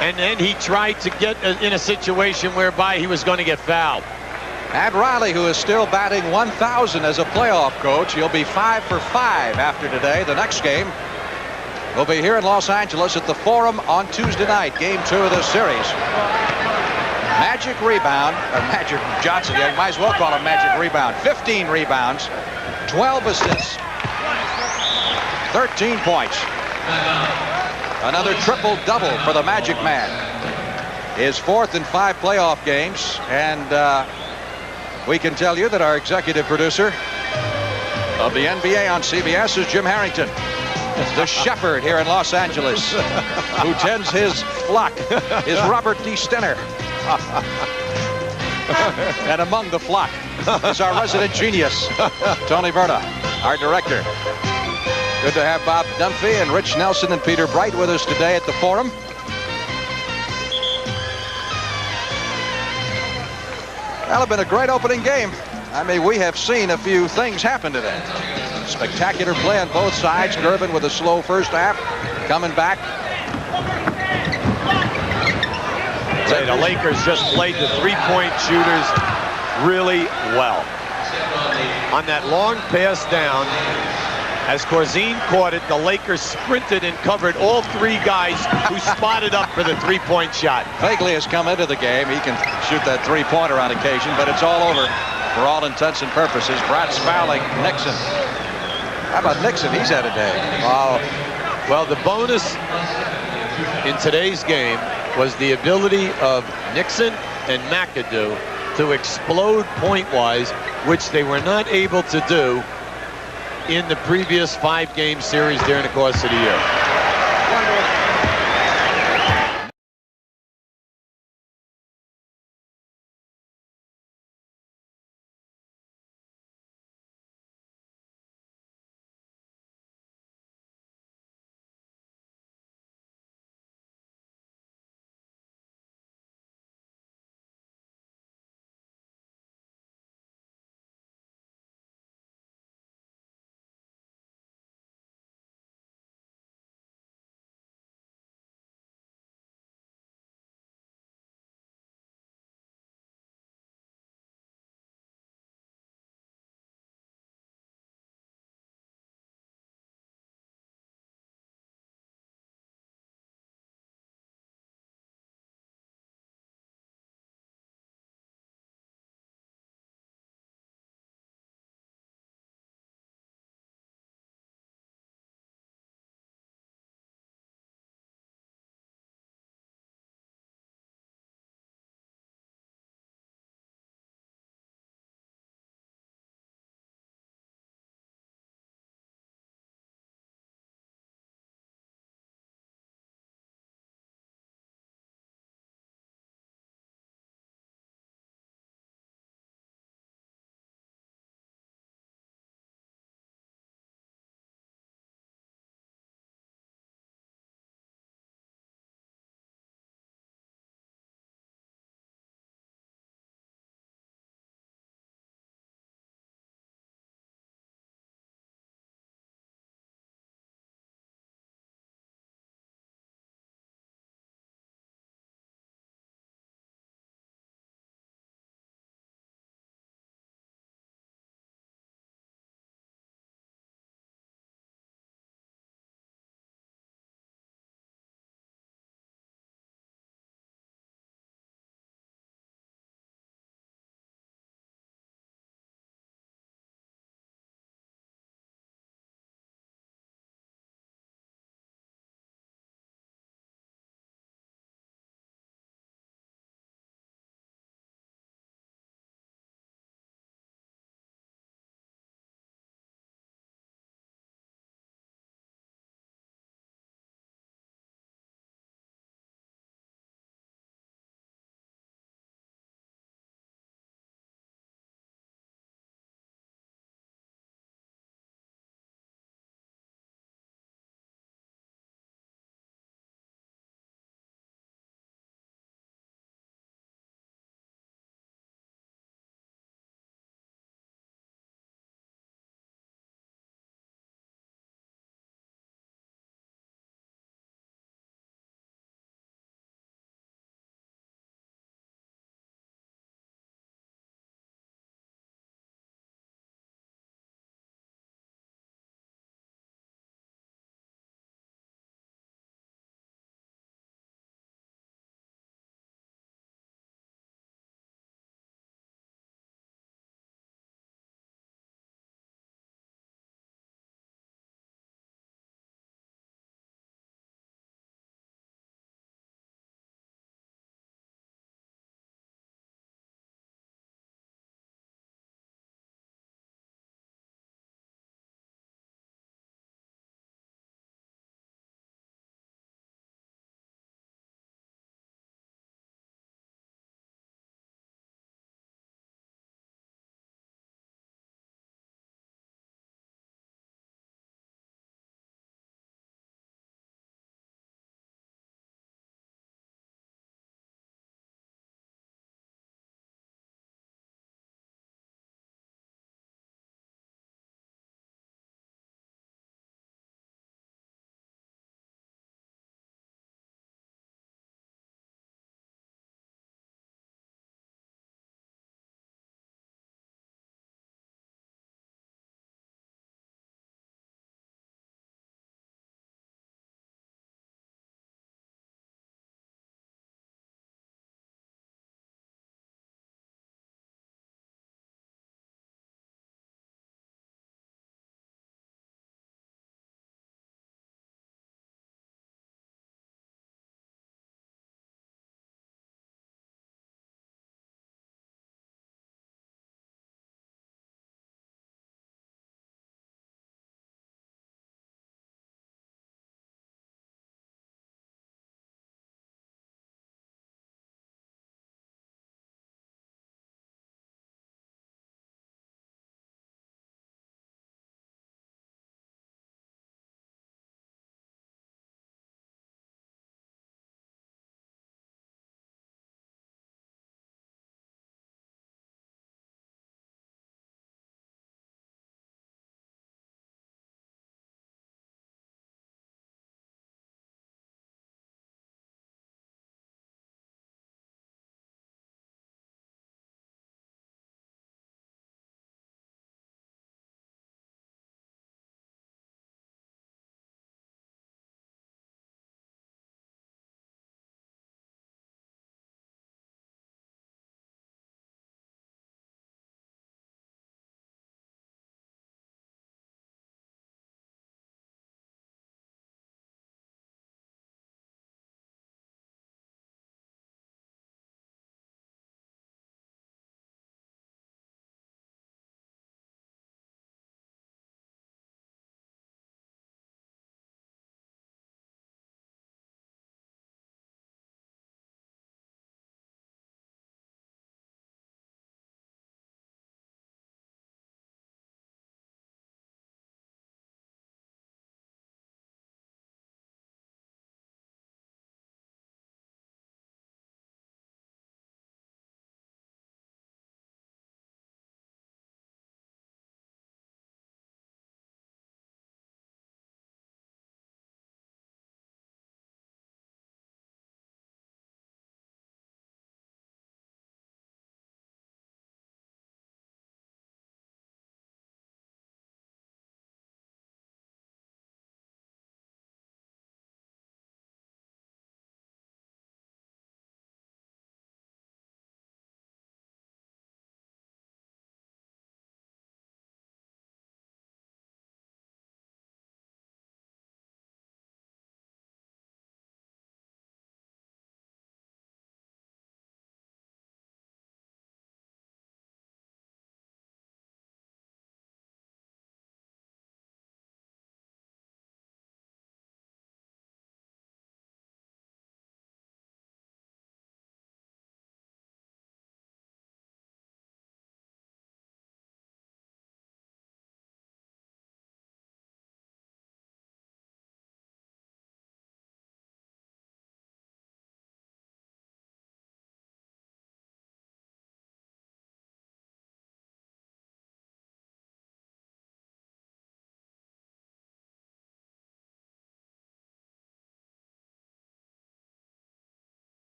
And then he tried to get in a situation whereby he was going to get fouled.
And Riley, who is still batting 1,000 as a playoff coach, he'll be 5 for 5 after today. The next game will be here in Los Angeles at the Forum on Tuesday night, game 2 of this series. Magic rebound, or Magic Johnson, yeah, you might as well call him Magic rebound. 15 rebounds, 12 assists, 13 points. Another triple-double for the Magic Man. His 4th in 5 playoff games. And we can tell you that our executive producer of the NBA on CBS is Jim Harrington, the shepherd here in Los Angeles, who tends his flock, is Robert D. Stenner. And among the flock is our resident genius, Tony Verna, our director. Good to have Bob Dunphy and Rich Nelson and Peter Bright with us today at the Forum. Well, it's been a great opening game. I mean, we have seen a few things happen today. Spectacular play on both sides. Gervin with a slow first half, coming back.
The Lakers just played the three-point shooters really well. On that long pass down, as Corzine caught it, the Lakers sprinted and covered all 3 guys who spotted up for the three-point shot.
Fagley has come into the game. He can shoot that three-pointer on occasion, but it's all over for all intents and purposes. Bratz fouling Nixon. How about Nixon? He's had a day.
Well, the bonus in today's game was the ability of Nixon and McAdoo to explode point-wise, which they were not able to do in the previous 5-game series during the course of the year.